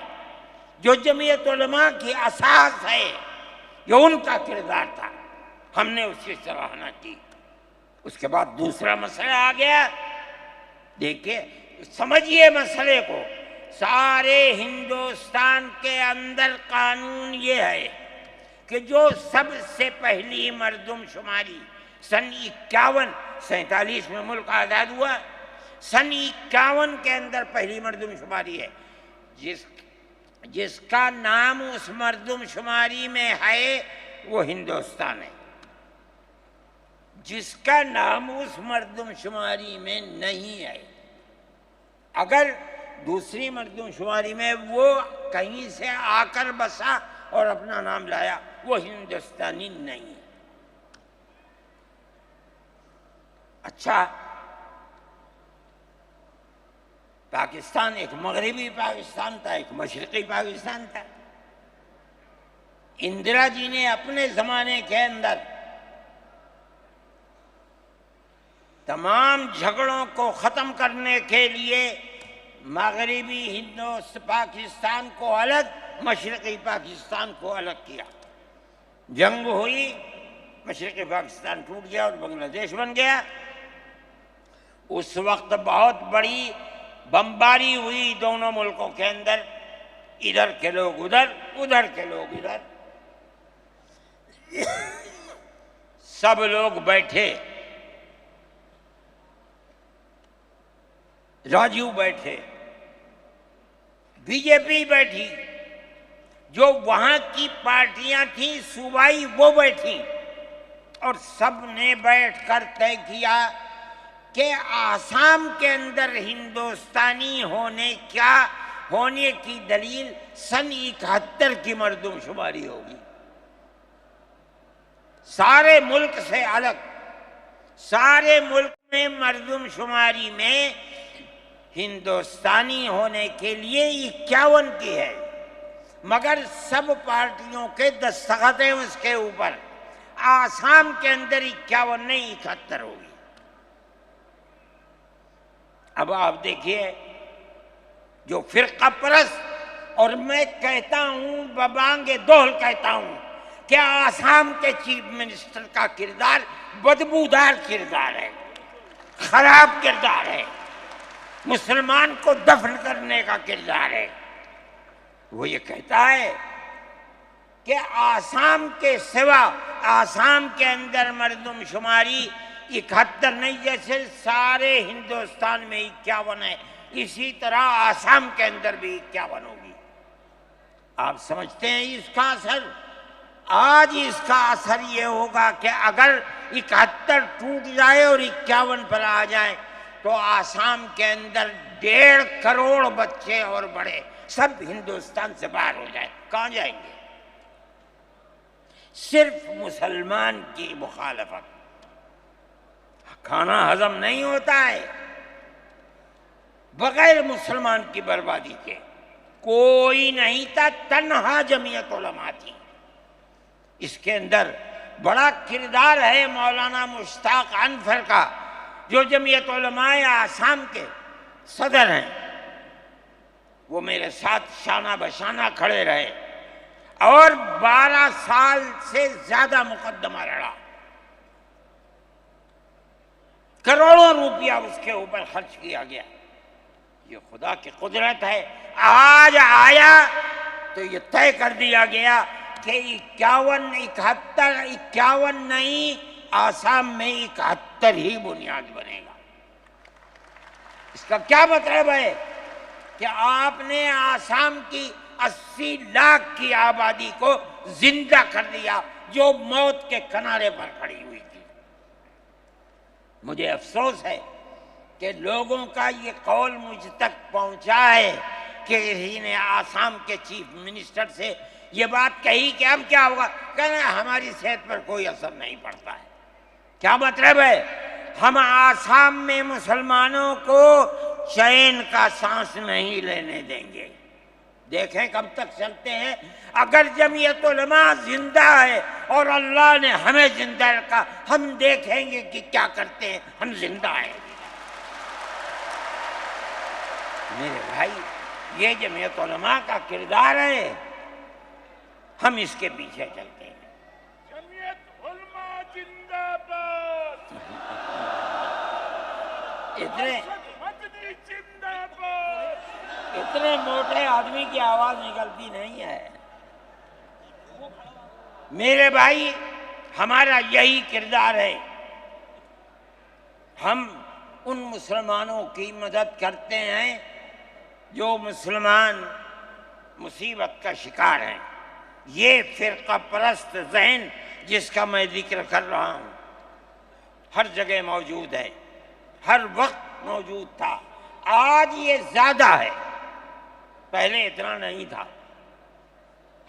Speaker 1: جو جمعیت علماء کی اساس ہے، جو ان کا کردار تھا، ہم نے اس کی سراہنا کی۔ اس کے بعد دوسرا مسئلہ آ گیا۔ دیکھیں، سمجھیے مسئلے کو، سارے ہندوستان کے اندر قانون یہ ہے کہ جو سب سے پہلی مردم شماری سن 47 میں ملک آزاد ہوا، سن 51 کے اندر پہلی مردم شماری ہے، جس کا نام اس مردم شماری میں ہے وہ ہندوستان ہے۔ جس کا نام اس مردم شماری میں نہیں ہے، اگر دوسری مردم شماری میں وہ کہیں سے آ کر بسا اور اپنا نام لایا، وہ ہندوستانی نہیں۔ اچھا، پاکستان ایک مغربی پاکستان تھا، ایک مشرقی پاکستان تھا۔ اندرا جی نے اپنے زمانے کے اندر تمام جھگڑوں کو ختم کرنے کے لیے مغربی پاکستان کو الگ، مشرقی پاکستان کو الگ کیا۔ جنگ ہوئی، مشرقی پاکستان ٹوٹ گیا اور بنگلہ دیش بن گیا۔ اس وقت بہت بڑی بمباری ہوئی دونوں ملکوں کے اندر، ادھر کے لوگ ادھر، ادھر کے لوگ ادھر، سب لوگ بیٹھے، راجیو بیٹھے، بی جے پی بیٹھی، جو وہاں کی پارٹیاں تھیں صوبائی وہ بیٹھی، اور سب نے بیٹھ کر طے کیا کہ آسام کے اندر ہندوستانی ہونے کا ہونے کی دلیل سن 71 کی مردم شماری ہوگی. سارے ملک سے الگ، سارے ملک میں مردم شماری میں ہندوستانی ہونے کے لیے 51 کی ہے، مگر سب پارٹیوں کے دستخط ہیں اس کے اوپر. آسام کے اندر 51 نہیں 71 ہوگی. اب آپ دیکھیے جو فرقہ پرست، اور میں کہتا ہوں ببانگ دہل کہتا ہوں کہ آسام کے چیف منسٹر کا کردار بدبودار کردار ہے، خراب کردار ہے، مسلمان کو دفن کرنے کا کردار ہے. وہ یہ کہتا ہے کہ آسام کے سوا آسام کے اندر مردم شماری 71 نہیں، جیسے سارے ہندوستان میں 51 ہے، اسی طرح آسام کے اندر بھی 51 ہوگی. آپ سمجھتے ہیں اس کا اثر؟ آج اس کا اثر یہ ہوگا کہ اگر 71 ٹوٹ جائے اور 51 پر آ جائے تو آسام کے اندر 1.5 کروڑ بچے اور بڑے سب ہندوستان سے باہر ہو جائیں. کہاں جائیں گے؟ صرف مسلمان کی مخالفت، کھانا ہضم نہیں ہوتا ہے بغیر مسلمان کی بربادی کے. کوئی نہیں تھا، تنہا جمعیت علماء تھی. اس کے اندر بڑا کردار ہے مولانا مشتاق انور کا، جو جمعیت علماء آسام کے صدر ہیں. وہ میرے ساتھ شانہ بشانہ کھڑے رہے اور 12 سال سے زیادہ مقدمہ لڑا. کروڑوں روپیہ اس کے اوپر خرچ کیا گیا. یہ خدا کی قدرت ہے. آج آیا تو یہ طے کر دیا گیا کہ 51 نہیں، آسام میں 71 ہی بنیاد بنے گا. اس کا کیا مطلب ہے کہ آپ نے آسام کی 80 لاکھ کی آبادی کو زندہ کر دیا جو موت کے کنارے پر کھڑی ہوئی تھی. مجھے افسوس ہے کہ لوگوں کا یہ قول مجھ تک پہنچا ہے کہ کسی نے آسام کے چیف منسٹر سے یہ بات کہی کہ اب کیا ہوگا، کہنا ہماری صحت پر کوئی اثر نہیں پڑتا ہے. کیا مطلب ہے؟ ہم آسام میں مسلمانوں کو چین کا سانس نہیں لینے دیں گے. دیکھیں کب تک چلتے ہیں. اگر جمعیت علماء زندہ ہے اور اللہ نے ہمیں زندہ رکھا، ہم دیکھیں گے کہ کیا کرتے ہیں. ہم زندہ ہیں. میرے بھائی، یہ جمعیت علماء کا کردار ہے، ہم اس کے پیچھے چلتے ہیں.
Speaker 4: جمعیت علماء زندہ باد، مدنی زندہ باد.
Speaker 1: اتنے موٹے آدمی کی آواز نکلتی نہیں ہے. میرے بھائی، ہمارا یہی کردار ہے. ہم ان مسلمانوں کی مدد کرتے ہیں جو مسلمان مصیبت کا شکار ہیں. یہ فرقہ پرست ذہن جس کا میں ذکر کر رہا ہوں ہر جگہ موجود ہے، ہر وقت موجود تھا. آج یہ زیادہ ہے، پہلے اتنا نہیں تھا.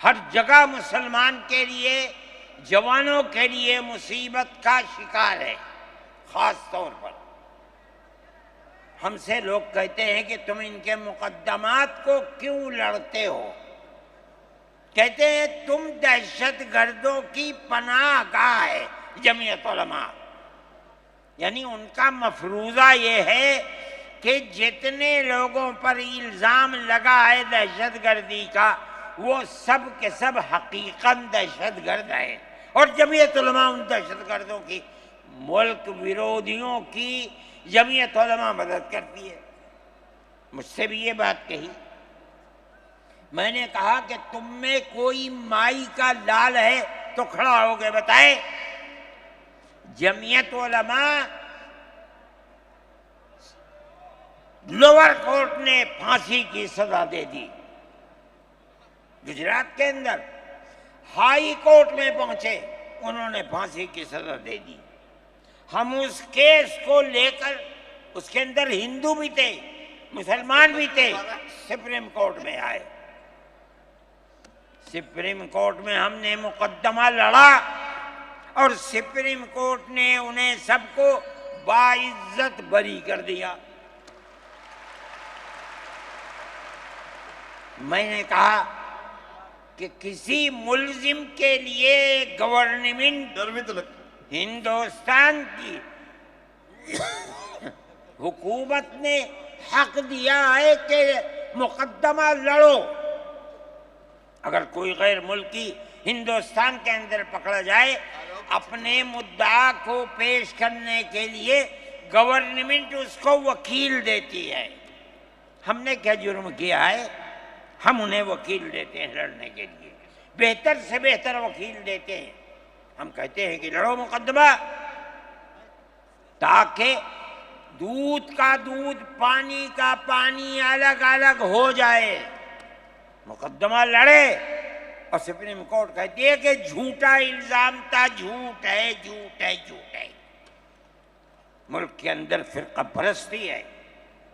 Speaker 1: ہر جگہ مسلمان کے لیے، جوانوں کے لیے مصیبت کا شکار ہے. خاص طور پر ہم سے لوگ کہتے ہیں کہ تم ان کے مقدمات کو کیوں لڑتے ہو؟ کہتے ہیں تم دہشت گردوں کی پناہ گاہ ہے جمعیت علماء. یعنی ان کا مفروضہ یہ ہے کہ جتنے لوگوں پر الزام لگا ہے دہشت گردی کا، وہ سب کے سب حقیقت دہشت گرد ہیں. اور جمعیت علماء ان دہشت گردوں کی، ملک ویرودھیوں کی جمعیت علماء مدد کرتی ہے. مجھ سے بھی یہ بات کہی. میں نے کہا کہ تم میں کوئی مائی کا لال ہے تو کھڑا ہو کے بتائے. جمعیت علماء لوور کورٹ نے پھانسی کی سزا دے دی گجرات کے اندر. ہائی کورٹ میں پہنچے، انہوں نے پھانسی کی سزا دے دی. ہم اس کیس کو لے کر، اس کے اندر ہندو بھی تھے، مسلمان بھی تھے، سپریم کورٹ میں آئے. سپریم کورٹ میں ہم نے مقدمہ لڑا اور سپریم کورٹ نے انہیں سب کو باعزت بری کر دیا. میں نے کہا کہ کسی ملزم کے لیے گورنمنٹ ہندوستان کی حکومت نے حق دیا ہے کہ مقدمہ لڑو. اگر کوئی غیر ملکی ہندوستان کے اندر پکڑا جائے، اپنے مدعا کو پیش کرنے کے لیے گورنمنٹ اس کو وکیل دیتی ہے. ہم نے کیا جرم کیا ہے؟ ہم انہیں وکیل دیتے ہیں لڑنے کے لیے، بہتر سے بہتر وکیل دیتے ہیں. ہم کہتے ہیں کہ لڑو مقدمہ، تاکہ دودھ کا دودھ پانی کا پانی الگ الگ ہو جائے. مقدمہ لڑے اور سپریم کورٹ کہتی ہے کہ جھوٹا الزام تھا، جھوٹ ہے جھوٹ ہے جھوٹ ہے. ملک کے اندر فرقہ پرستی ہے،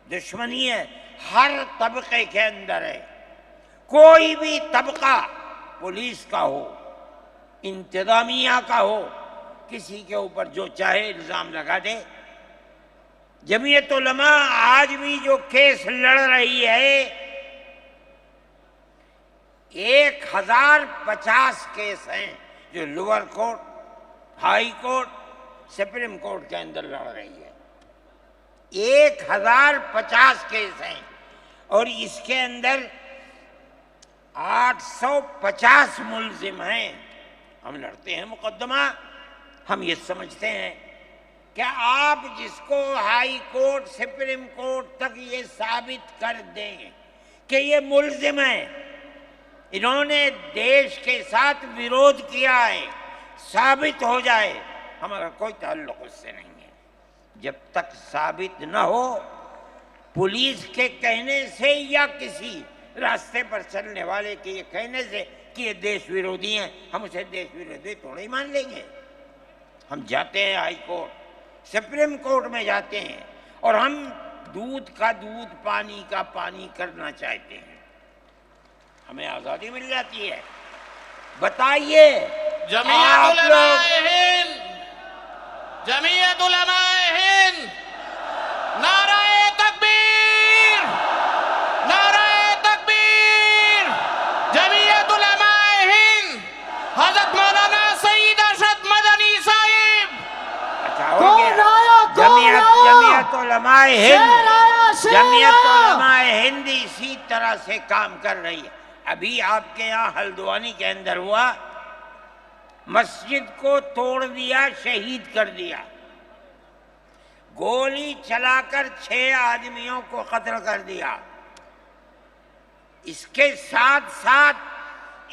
Speaker 1: دشمنی ہے، ہر طبقے کے اندر ہے. کوئی بھی طبقہ، پولیس کا ہو، انتظامیہ کا ہو، کسی کے اوپر جو چاہے الزام لگا دے. جمعیت علماء آج بھی جو کیس لڑ رہی ہے، 1050 کیس ہیں جو lower court, high court, supreme court کے اندر لڑ رہی ہے. 1050 کیس ہیں اور اس کے اندر 850 ملزم ہیں. ہم لڑتے ہیں مقدمہ. ہم یہ سمجھتے ہیں کہ آپ جس کو ہائی کورٹ، سپریم کورٹ تک یہ ثابت کر دیں کہ یہ ملزم ہیں، انہوں نے دیش کے ساتھ ویرودھ کیا ہے، ثابت ہو جائے، ہمارا کوئی تعلق اس سے نہیں ہے. جب تک ثابت نہ ہو، پولیس کے کہنے سے یا کسی راستے پر چلنے والے کے یہ کہنے سے کہ یہ دیش ویرودھی ہیں، ہم اسے دیش ویرودھی تھوڑے ہی مان لیں گے. ہم جاتے ہیں ہائی کورٹ، سپریم کورٹ میں جاتے ہیں اور ہم دودھ کا دودھ پانی کا پانی کرنا چاہتے ہیں. ہمیں آزادی مل جاتی ہے. بتائیے
Speaker 2: جمعیت
Speaker 1: آپ
Speaker 2: علماء
Speaker 1: لوگ
Speaker 2: ہند، جمعیت علماء ہند، نعرہ تکبیر، نعرہ تکبیر. جمعیت علماء ہند، حضرت مولانا سید ارشد مدنی صاحب.
Speaker 1: اچھا ہو
Speaker 3: کون
Speaker 1: گیا.
Speaker 3: آیا؟ کون آیا؟
Speaker 1: جمعیت علماء
Speaker 3: شیر
Speaker 1: ہند،
Speaker 3: آیا، شیر
Speaker 1: جمعیت
Speaker 3: آیا.
Speaker 1: علماء ہند اسی طرح سے کام کر رہی ہے. ابھی آپ کے یہاں ہلدوانی کے اندر ہوا، مسجد کو توڑ دیا، شہید کر دیا، گولی چلا کر 6 آدمیوں کو قتل کر دیا. اس کے ساتھ ساتھ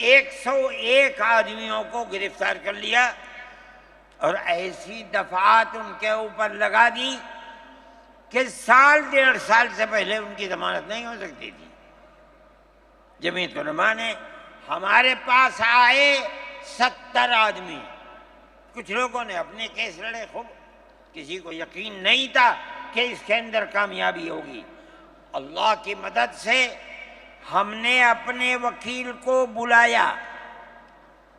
Speaker 1: 101 آدمیوں کو گرفتار کر لیا اور ایسی دفعات ان کے اوپر لگا دی کہ 1.5 سال سے پہلے ان کی ضمانت نہیں ہو سکتی تھی. جمعیت علماء نے ہمارے پاس آئے 70 آدمی. کچھ لوگوں نے اپنے کیس لڑے خوب، کسی کو یقین نہیں تھا کہ اس کے اندر کامیابی ہوگی. اللہ کی مدد سے ہم نے اپنے وکیل کو بلایا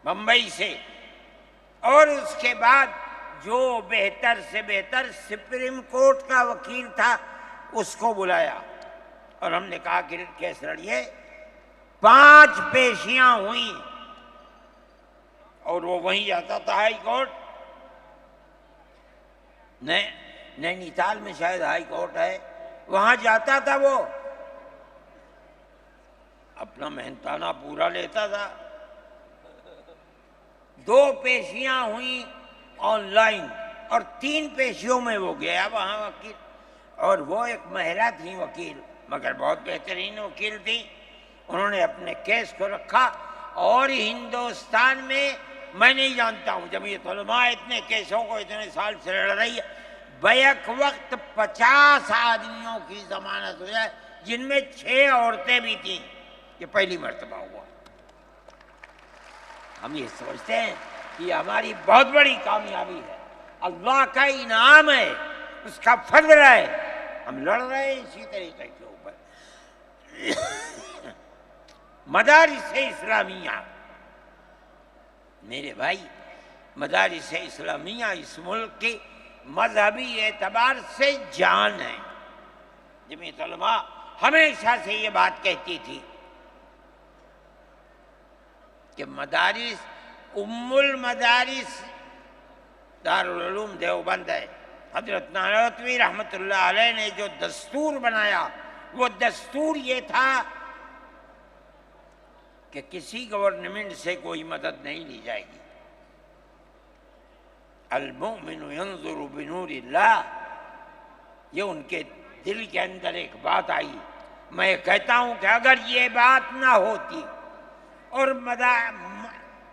Speaker 1: بمبئی سے، اور اس کے بعد جو بہتر سے بہتر سپریم کورٹ کا وکیل تھا اس کو بلایا اور ہم نے کہا کہ کیس لڑیے. 5 پیشیاں ہوئیں اور وہ وہیں جاتا تھا ہائی کورٹ. نینی تال میں شاید ہائی کورٹ ہے، وہاں جاتا تھا، وہ اپنا محنتانہ پورا لیتا تھا. 2 پیشیاں ہوئیں آن لائن اور 3 پیشیوں میں وہ گیا وہاں وکیل. اور وہ ایک مہیلا تھی وکیل، مگر بہت بہترین وکیل تھی. انہوں نے اپنے کیس کو رکھا اور ہندوستان میں نہیں جانتا ہوں، جمعیت علماء اتنے کیسوں کو اتنے سال سے لڑ رہی ہے، بیک وقت 50 آدمیوں کی ضمانت ہو جائے، جن میں 6 عورتیں بھی تھیں. یہ پہلی مرتبہ ہوا. ہم یہ سمجھتے ہیں کہ یہ ہماری بہت بڑی کامیابی ہے، اللہ کا انعام ہے، اس کا فضل ہے. ہم لڑ رہے ہیں اسی طریقے کے اوپر. مدارس اسلامیہ، میرے بھائی مدارس اسلامیہ اس ملک کی مذہبی اعتبار سے جان ہے۔ جمعیت علماء ہمیشہ سے یہ بات کہتی تھی کہ مدارس ام المدارس دارالعلوم دیوبند ہے۔ حضرت نانوتوی رحمۃ اللہ علیہ نے جو دستور بنایا وہ دستور یہ تھا کہ کسی گورنمنٹ سے کوئی مدد نہیں لی جائے گی۔ المؤمن ينظر بنور اللہ، یہ ان کے دل کے اندر ایک بات آئی۔ میں کہتا ہوں کہ اگر یہ بات نہ ہوتی اور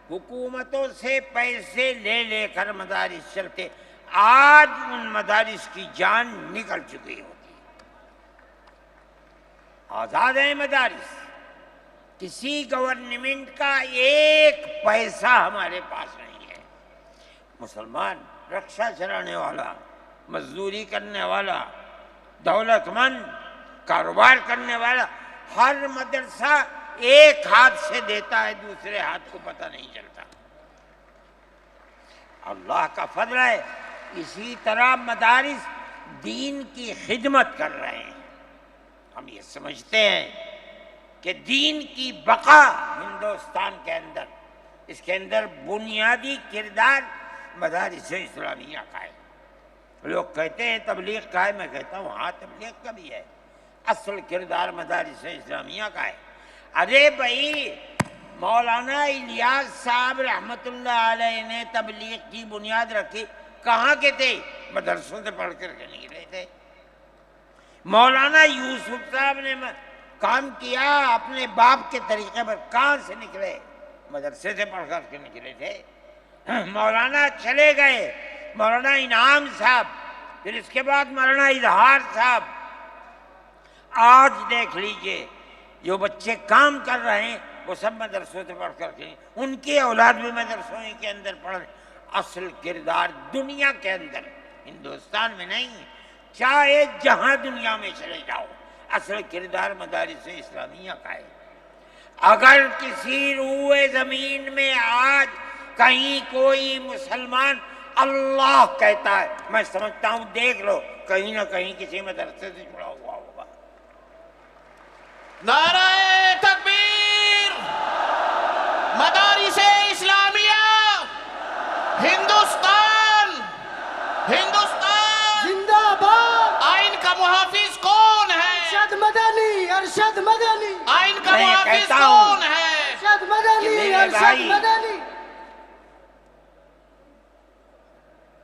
Speaker 1: حکومتوں سے پیسے لے لے کر مدارس چلتے، آج ان مدارس کی جان نکل چکی ہوتی۔ آزاد ہیں مدارس، کسی گورنمنٹ کا ایک پیسہ ہمارے پاس نہیں ہے۔ مسلمان رکشہ چلانے والا، مزدوری کرنے والا، دولت مند، کاروبار کرنے والا، ہر مدرسہ ایک ہاتھ سے دیتا ہے، دوسرے ہاتھ کو پتہ نہیں چلتا۔ اللہ کا فضل ہے، اسی طرح مدارس دین کی خدمت کر رہے ہیں۔ ہم یہ سمجھتے ہیں کہ دین کی بقا ہندوستان کے اندر، اس کے اندر بنیادی کردار مدارس اسلامیہ کا ہے۔ لوگ کہتے ہیں تبلیغ کا ہے، میں کہتا ہوں ہاں تبلیغ کا بھی ہے، اصل کردار مدارس اسلامیہ کا ہے۔ ارے بھائی مولانا الیاس صاحب رحمۃ اللہ علیہ نے تبلیغ کی بنیاد رکھی، کہاں کے تھے؟ مدرسوں سے پڑھ کر کے نکلے تھے۔ مولانا یوسف صاحب نے کام کیا اپنے باپ کے طریقے پر، کہاں سے نکلے؟ مدرسے سے پڑھ کر کے نکلے تھے۔ مولانا چلے گئے، مولانا انعام صاحب، پھر اس کے بعد مولانا اظہار صاحب۔ آج دیکھ لیجئے جو بچے کام کر رہے ہیں وہ سب مدرسوں سے پڑھ کر کے، ان کی اولاد بھی مدرسوں کے اندر پڑھ رہے۔ اصل کردار دنیا کے اندر، ہندوستان میں نہیں، چاہے جہاں دنیا میں چلے جاؤ، اصل کردار مدارس اسلامیہ کا ہے۔ اگر کسی روئے زمین میں آج کہیں کوئی مسلمان اللہ کہتا ہے، میں سمجھتا ہوں دیکھ لو کہیں نہ کہیں کسی مدرسے سے جڑا ہوا ہوگا۔
Speaker 2: نعرہ تکبیر! مدارس اسلامیہ ہندوستان! ہندوستان!
Speaker 3: زندہ باد!
Speaker 2: آئین کا محافظ کون ہے؟
Speaker 3: ارشد مدنی، ارشد مدنی،
Speaker 2: آئین کا
Speaker 1: میں یہ
Speaker 2: محافظ
Speaker 1: کہتا ہوں
Speaker 2: کون ہے؟
Speaker 3: ارشد مدنی،
Speaker 1: میرے
Speaker 3: ارشد
Speaker 1: بھائی،
Speaker 3: مدنی۔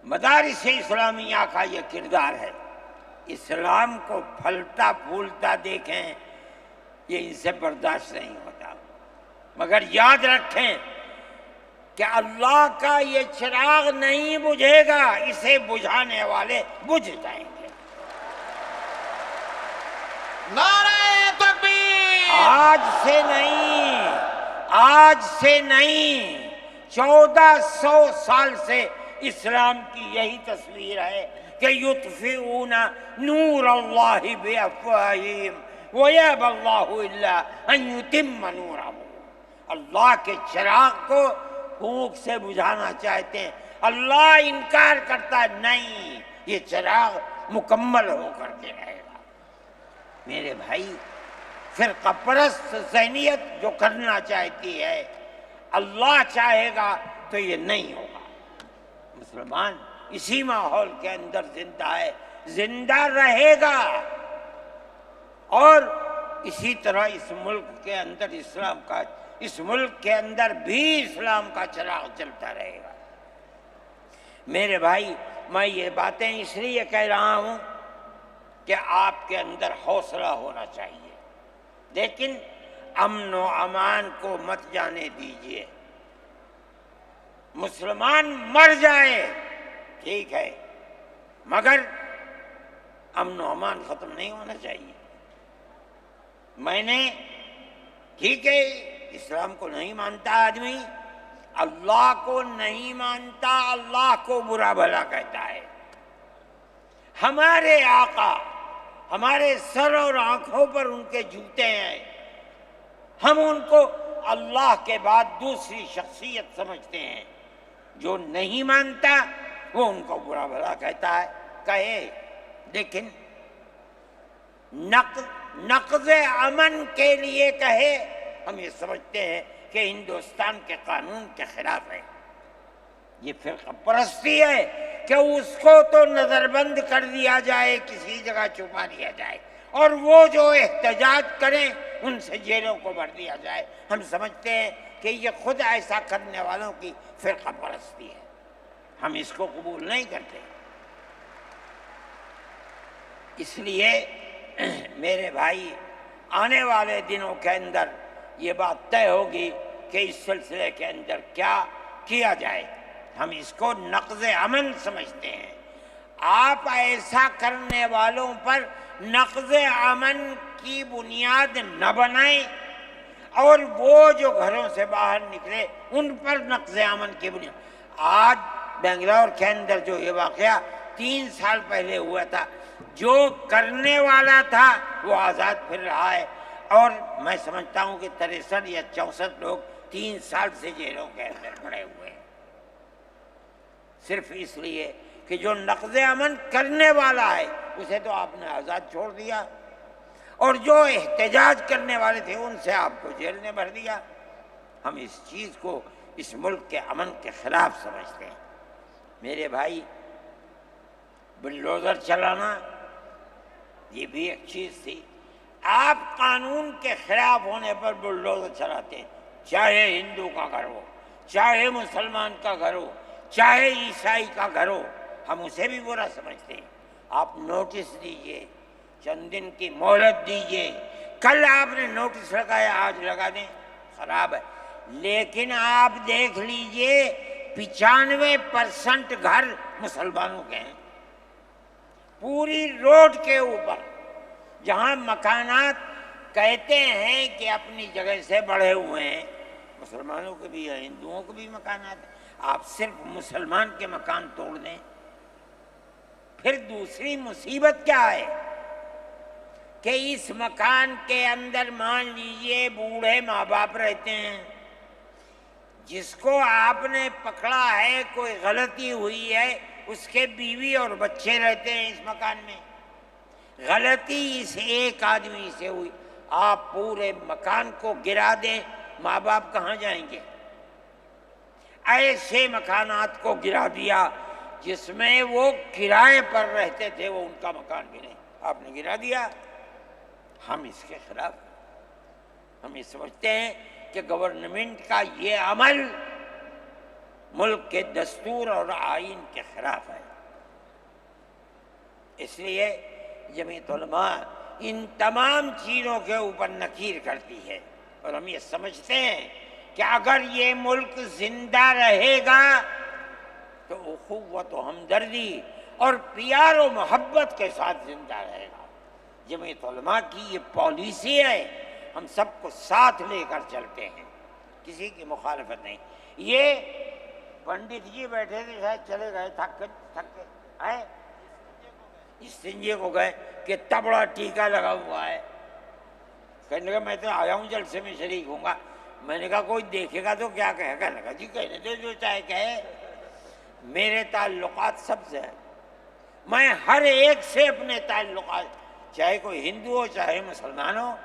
Speaker 1: مدارس اسلامیہ کا یہ کردار ہے۔ اسلام کو پھلتا پھولتا دیکھیں، یہ ان سے برداشت نہیں ہوتا، مگر یاد رکھیں کہ اللہ کا یہ چراغ نہیں بجھے گا، اسے بجھانے والے بجھ جائیں گے۔
Speaker 2: نعرہ تکبیر!
Speaker 1: آج سے نہیں 1400 سال سے اسلام کی یہی تصویر ہے کہ یطفئون نور اللہ بافواہہم ویأبی اللہ الا ان یتم نورہ۔ اللہ کے چراغ کو پھونک سے بجھانا چاہتے ہیں، اللہ انکار کرتا ہے نہیں، یہ چراغ مکمل ہو کر کے رہے گا۔ میرے بھائی فرقہ پرست ذہنیت جو کرنا چاہتی ہے، اللہ چاہے گا تو یہ نہیں ہوگا۔ مسلمان اسی ماحول کے اندر زندہ ہے، زندہ رہے گا، اور اسی طرح اس ملک کے اندر اس ملک کے اندر بھی اسلام کا چراغ چلتا رہے گا۔ میرے بھائی میں یہ باتیں اس لیے کہہ رہا ہوں کہ آپ کے اندر حوصلہ ہونا چاہیے، لیکن امن و امان کو مت جانے دیجیے۔ مسلمان مر جائے ٹھیک ہے، مگر امن و امان ختم نہیں ہونا چاہیے۔ میں نے ٹھیک ہے اسلام کو نہیں مانتا آدمی، اللہ کو نہیں مانتا، اللہ کو برا بھلا کہتا ہے۔ ہمارے آقا ہمارے سر اور آنکھوں پر ان کے جوتے ہیں، ہم ان کو اللہ کے بعد دوسری شخصیت سمجھتے ہیں۔ جو نہیں مانتا وہ ان کو برا بھلا کہتا ہے، کہے، لیکن نقض امن کے لیے کہے، ہم یہ سمجھتے ہیں کہ ہندوستان کے قانون کے خلاف ہے۔ یہ فرقہ پرستی ہے کہ اس کو تو نظر بند کر دیا جائے، کسی جگہ چھپا دیا جائے، اور وہ جو احتجاج کریں ان سے جیلوں کو بھر دیا جائے۔ ہم سمجھتے ہیں کہ یہ خود ایسا کرنے والوں کی فرقہ پرستی ہے، ہم اس کو قبول نہیں کرتے۔ اس لیے میرے بھائی، آنے والے دنوں کے اندر یہ بات طے ہوگی کہ اس سلسلے کے اندر کیا کیا جائے۔ ہم اس کو نقض امن سمجھتے ہیں۔ آپ ایسا کرنے والوں پر نقض امن کی بنیاد نہ بنائیں، اور وہ جو گھروں سے باہر نکلے ان پر نقض امن کی بنیاد۔ آج بنگلور کے اندر جو یہ واقعہ 3 سال پہلے ہوا تھا، جو کرنے والا تھا وہ آزاد پھر رہا ہے، اور میں سمجھتا ہوں کہ 63 یا 64 لوگ 3 سال سے جیلوں کے اندر پڑے ہوئے ہیں، صرف اس لیے کہ جو نقض امن کرنے والا ہے اسے تو آپ نے آزاد چھوڑ دیا، اور جو احتجاج کرنے والے تھے ان سے آپ کو جیل میں بھر دیا۔ ہم اس چیز کو اس ملک کے امن کے خلاف سمجھتے ہیں۔ میرے بھائی، بلڈوزر چلانا یہ بھی ایک چیز تھی۔ آپ قانون کے خلاف ہونے پر بلڈوزر چلاتے ہیں، چاہے ہندو کا گھر ہو، چاہے مسلمان کا گھر ہو، چاہے عیسائی کا گھر ہو، ہم اسے بھی برا سمجھتے ہیں۔ آپ نوٹس دیجئے، چند دن کی مہلت دیجئے، کل آپ نے نوٹس لگایا آج لگا دیں، خراب ہے۔ لیکن آپ دیکھ لیجئے 95% گھر مسلمانوں کے ہیں، پوری روڈ کے اوپر، جہاں مکانات کہتے ہیں کہ اپنی جگہ سے بڑھے ہوئے ہیں، مسلمانوں کے بھی ہیں، ہندوؤں کے بھی مکانات ہیں۔ آپ صرف مسلمان کے مکان توڑ دیں، پھر دوسری مصیبت کیا ہے کہ اس مکان کے اندر مان لیجئے بوڑھے ماں باپ رہتے ہیں، جس کو آپ نے پکڑا ہے، کوئی غلطی ہوئی ہے، اس کے بیوی اور بچے رہتے ہیں اس مکان میں، غلطی اس ایک آدمی سے ہوئی، آپ پورے مکان کو گرا دیں، ماں باپ کہاں جائیں گے؟ ایسے مکانات کو گرا دیا جس میں وہ کرائے پر رہتے تھے، وہ ان کا مکان بھی نہیں، آپ نے گرا دیا۔ ہم اس کے خلاف، ہم یہ سمجھتے ہیں کہ گورنمنٹ کا یہ عمل ملک کے دستور اور آئین کے خلاف ہے۔ اس لیے جمعیت علماء ان تمام چیزوں کے اوپر نکیر کرتی ہے، اور ہم یہ سمجھتے ہیں کہ اگر یہ ملک زندہ رہے گا تو اخوت و ہمدردی اور پیار و محبت کے ساتھ زندہ رہے گا۔ جمعیت علماء کی یہ پالیسی ہے، ہم سب کو ساتھ لے کر چلتے ہیں، کسی کی مخالفت نہیں۔ یہ پنڈت جی بیٹھے تھے، شاید چلے گئے، تھک کے آئے، استنجے کو گئے کہ اتنا بڑا ٹیکا لگا ہوا ہے، کہنے لگا میں تو آیا ہوں جلسے میں شریک ہوں گا۔ میں نے کہا کوئی دیکھے گا تو کیا کہے گا؟ لگا جی کہنے دے جو چاہے کہے، میرے تعلقات سب سے ہیں، میں ہر ایک سے اپنے تعلقات، چاہے کوئی ہندو ہو چاہے مسلمان ہو،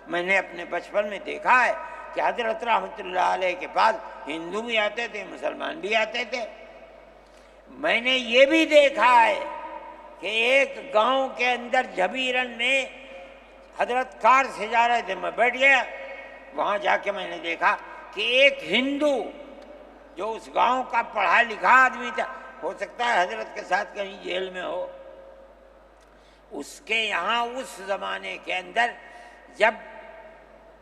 Speaker 1: میں نے اپنے بچپن میں دیکھا ہے کہ حضرت رحمۃ اللہ علیہ کے پاس ہندو بھی آتے تھے، مسلمان بھی آتے تھے۔ میں نے یہ بھی دیکھا ہے کہ ایک گاؤں کے اندر جھبیرن میں حضرت کار سے جا رہے تھے، میں بیٹھ گیا، وہاں جا کے میں نے دیکھا کہ ایک ہندو جو اس گاؤں کا پڑھا لکھا آدمی تھا، ہو سکتا ہے حضرت کے ساتھ کہیں جیل میں ہو، اس کے یہاں اس زمانے کے اندر جب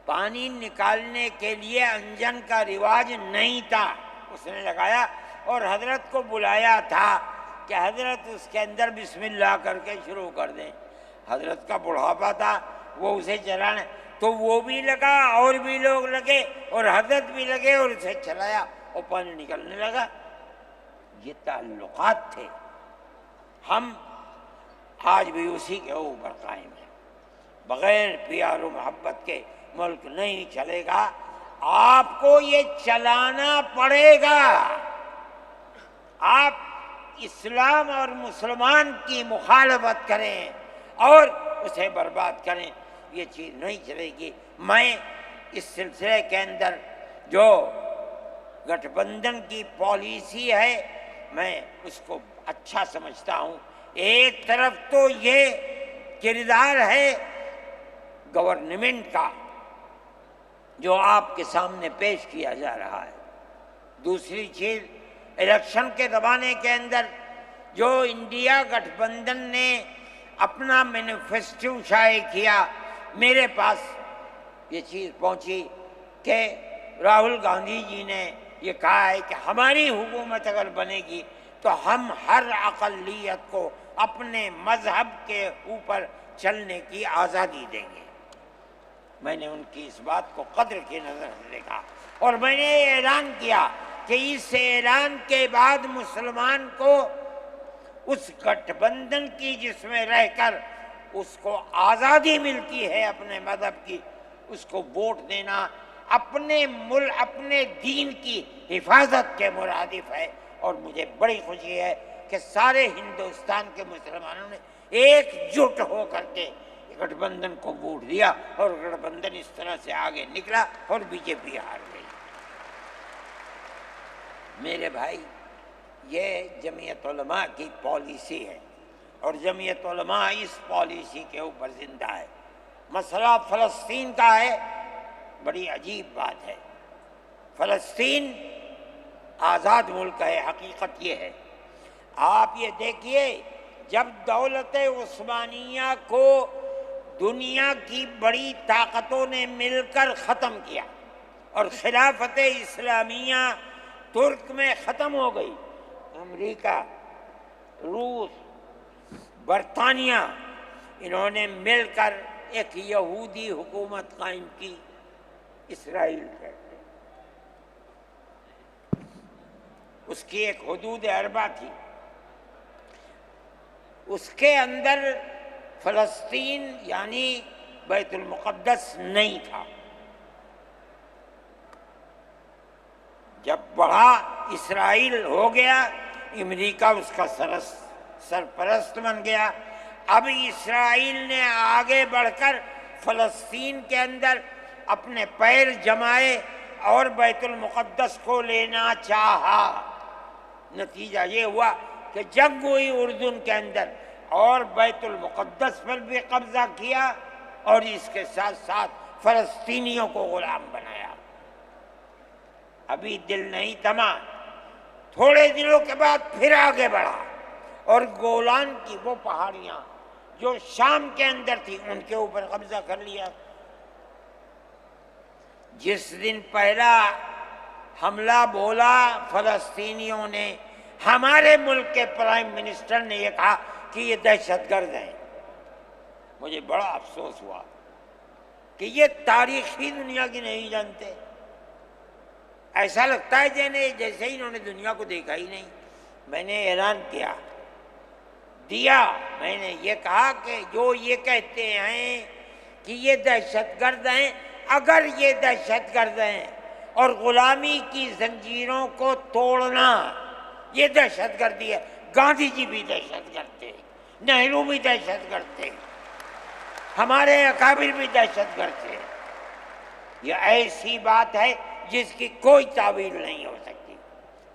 Speaker 1: پانی نکالنے کے لیے انجن کا رواج نہیں تھا، اس نے لگایا اور حضرت کو بلایا تھا کہ حضرت اس کے اندر بسم اللہ کر کے شروع کر دیں۔ حضرت کا بڑھاپا تھا، وہ اسے چلانے، تو وہ بھی لگا اور بھی لوگ لگے اور حضرت بھی لگے اور اسے چلایا اور پانی نکلنے لگا۔ یہ تعلقات تھے۔ ہم آج بھی اسی کے اوپر قائم ہے۔ بغیر پیار و محبت کے ملک نہیں چلے گا، آپ کو یہ چلانا پڑے گا۔ آپ اسلام اور مسلمان کی مخالفت کریں اور اسے برباد کریں، یہ چیز نہیں چلے گی۔ میں اس سلسلے کے اندر جو گٹھ بندھن کی پالیسی ہے میں اس کو اچھا سمجھتا ہوں۔ ایک طرف تو یہ کردار ہے گورنمنٹ کا جو آپ کے سامنے پیش کیا جا رہا ہے، دوسری چیز الیکشن کے زمانے کے اندر جو انڈیا گٹھ بندھن نے اپنا مینیفیسٹو شائع کیا، میرے پاس یہ چیز پہنچی کہ راہل گاندھی جی نے یہ کہا ہے کہ ہماری حکومت اگر بنے گی تو ہم ہر اقلیت کو اپنے مذہب کے اوپر چلنے کی آزادی دیں گے۔ میں نے ان کی اس بات کو قدر کی نظر سے دیکھا اور میں نے یہ اعلان کیا کہ اس اعلان کے بعد مسلمان کو اس گٹھ بندھن کی جس میں رہ کر اس کو آزادی ملتی ہے اپنے مذہب کی، اس کو ووٹ دینا اپنے ملک اپنے دین کی حفاظت کے مرادف ہے۔ اور مجھے بڑی خوشی ہے کہ سارے ہندوستان کے مسلمانوں نے ایک جٹ ہو کر کے گٹھ بندھن کو ووٹ دیا اور گٹھ بندھن اس طرح سے آگے نکلا اور بی جے پی ہار گئی۔ میرے بھائی، یہ جمعیت علماء کی پالیسی ہے اور جمعیت علماء اس پالیسی کے اوپر زندہ ہے۔ مسئلہ فلسطین کا ہے، بڑی عجیب بات ہے۔ فلسطین آزاد ملک ہے، حقیقت یہ ہے۔ آپ یہ دیکھیے، جب دولت عثمانیہ کو دنیا کی بڑی طاقتوں نے مل کر ختم کیا اور خلافت اسلامیہ ترک میں ختم ہو گئی، امریکہ، روس، برطانیہ، انہوں نے مل کر ایک یہودی حکومت قائم کی، اسرائیل کہتے ہیں۔ اس کی ایک حدود اربع تھی، اس کے اندر فلسطین یعنی بیت المقدس نہیں تھا۔ جب بڑا اسرائیل ہو گیا، امریکہ اس کا سرپرست بن گیا۔ اب اسرائیل نے آگے بڑھ کر فلسطین کے اندر اپنے پیر جمائے اور بیت المقدس کو لینا چاہا۔ نتیجہ یہ ہوا کہ جنگ ہوئی اردن کے اندر اور بیت المقدس پر بھی قبضہ کیا اور اس کے ساتھ ساتھ فلسطینیوں کو غلام بنایا۔ ابھی دل نہیں تھما، تھوڑے دنوں کے بعد پھر آگے بڑھا اور گولان کی وہ پہاڑیاں جو شام کے اندر تھی ان کے اوپر قبضہ کر لیا۔ جس دن پہلا حملہ بولا فلسطینیوں نے، ہمارے ملک کے پرائم منسٹر نے یہ کہا کہ یہ دہشت گرد ہیں۔ مجھے بڑا افسوس ہوا کہ یہ تاریخی دنیا کی نہیں جانتے۔ ایسا لگتا ہے جیسے ہی انہوں نے دنیا کو دیکھا ہی نہیں۔ میں نے اعلان دیا، میں نے یہ کہا کہ جو یہ کہتے ہیں کہ یہ دہشت گرد ہیں، اگر یہ دہشت گرد ہیں اور غلامی کی زنجیروں کو توڑنا یہ دہشت گردی ہے، گاندھی جی بھی دہشت گرد تھے، نہرو بھی دہشت گرد تھے، ہمارے اکابر بھی دہشت گرد تھے۔ یہ ایسی بات ہے جس کی کوئی تعویل نہیں ہو سکتی۔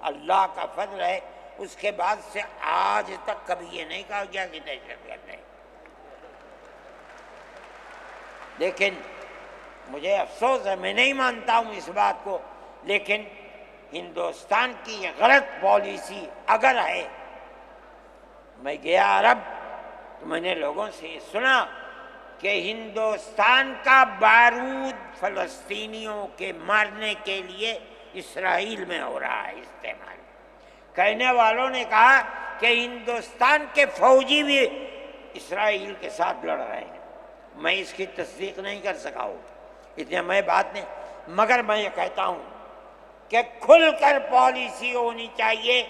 Speaker 1: اللہ کا فضل ہے، اس کے بعد سے آج تک کبھی یہ نہیں کہا گیا کہ دہشت گرد ہے۔ لیکن مجھے افسوس ہے، میں نہیں مانتا ہوں اس بات کو، لیکن ہندوستان کی یہ غلط پالیسی اگر ہے۔ میں گیا عرب تو میں نے لوگوں سے یہ سنا کہ ہندوستان کا بارود فلسطینیوں کے مارنے کے لیے اسرائیل میں ہو رہا ہے استعمال۔ کہنے والوں نے کہا کہ ہندوستان کے فوجی بھی اسرائیل کے ساتھ لڑ رہے ہیں۔ میں اس کی تصدیق نہیں کر سکا ہوں، اتنے میں بات نہیں، مگر میں یہ کہتا ہوں کہ کھل کر پالیسی ہونی چاہیے۔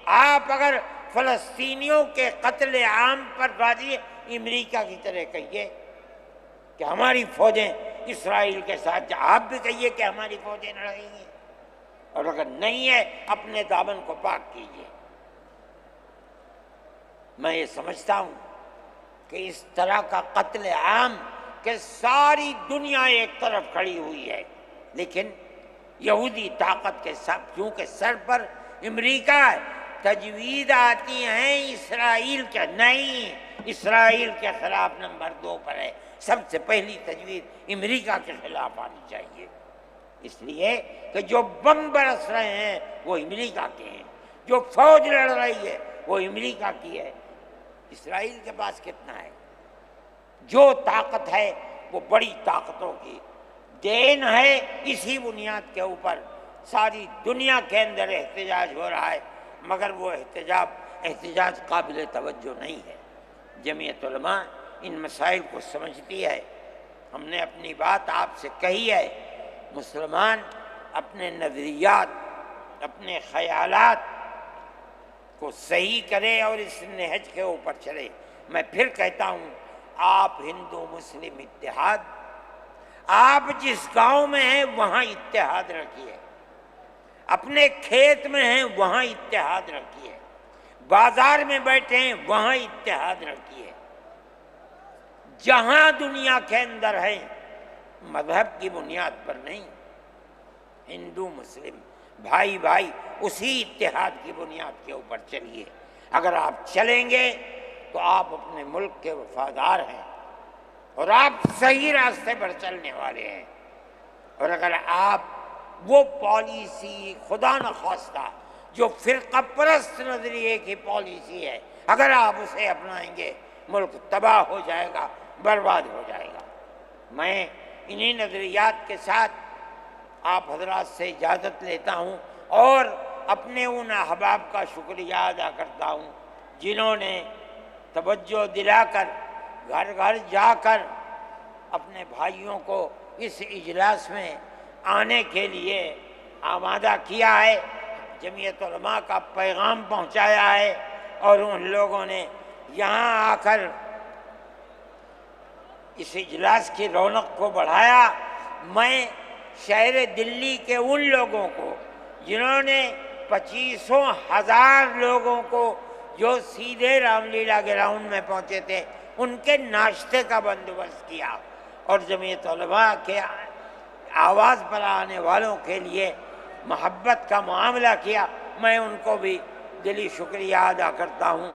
Speaker 1: آپ اگر فلسطینیوں کے قتل عام پر راضی ہے؟ امریکہ کی طرح کہیے کہ ہماری فوجیں اسرائیل کے ساتھ، آپ بھی کہیے کہ ہماری فوجیں لڑیں گی، اور اگر نہیں ہے اپنے دامن کو پاک کیجیے۔ میں یہ سمجھتا ہوں کہ اس طرح کا قتل عام کہ ساری دنیا ایک طرف کھڑی ہوئی ہے، لیکن یہودی طاقت کے سب کیونکہ سر پر امریکہ ہے، تجویز آتی ہیں اسرائیل کے، نہیں، اسرائیل کے خلاف نمبر 2 پر ہے، سب سے پہلی تجویز امریکہ کے خلاف آنی چاہیے، اس لیے کہ جو بم برس رہے ہیں وہ امریکہ کے ہیں، جو فوج لڑ رہی ہے وہ امریکہ کی ہے۔ اسرائیل کے پاس کتنا ہے؟ جو طاقت ہے وہ بڑی طاقتوں کی دین ہے، اسی بنیاد کے اوپر ساری دنیا کے اندر احتجاج ہو رہا ہے، مگر وہ احتجاج قابل توجہ نہیں ہے۔ جمعیت علماء ان مسائل کو سمجھتی ہے، ہم نے اپنی بات آپ سے کہی ہے، مسلمان اپنے نظریات، اپنے خیالات کو صحیح کرے اور اس نہج کے اوپر چلے۔ میں پھر کہتا ہوں، آپ ہندو مسلم اتحاد، آپ جس گاؤں میں ہیں وہاں اتحاد رکھیے، اپنے کھیت میں ہیں وہاں اتحاد رکھیے، بازار میں بیٹھے ہیں وہاں اتحاد رکھیے، جہاں دنیا کے اندر ہیں مذہب کی بنیاد پر نہیں، ہندو مسلم بھائی بھائی اسی اتحاد کی بنیاد کے اوپر چلیے۔ اگر آپ چلیں گے تو آپ اپنے ملک کے وفادار ہیں اور آپ صحیح راستے پر چلنے والے ہیں، اور اگر آپ وہ پالیسی خدا نخواستہ جو فرقہ پرست نظریے کی پالیسی ہے، اگر آپ اسے اپنائیں گے ملک تباہ ہو جائے گا، برباد ہو جائے گا۔ میں انہی نظریات کے ساتھ آپ حضرات سے اجازت لیتا ہوں اور اپنے ان احباب کا شکریہ ادا کرتا ہوں جنہوں نے توجہ دلا کر گھر گھر جا کر اپنے بھائیوں کو اس اجلاس میں آنے کے لیے آمادہ کیا ہے، جمعیت علماء کا پیغام پہنچایا ہے، اور ان لوگوں نے یہاں آ کر اس اجلاس کی رونق کو بڑھایا۔ میں شہر دلی کے ان لوگوں کو جنہوں نے 25,000 لوگوں کو جو سیدھے رام لیلا گراؤنڈ میں پہنچے تھے ان کے ناشتے کا بندوبست کیا، اور جمعیت علماء کے آواز پر آنے والوں کے لیے محبت کا معاملہ کیا، میں ان کو بھی دلی شکریہ ادا کرتا ہوں۔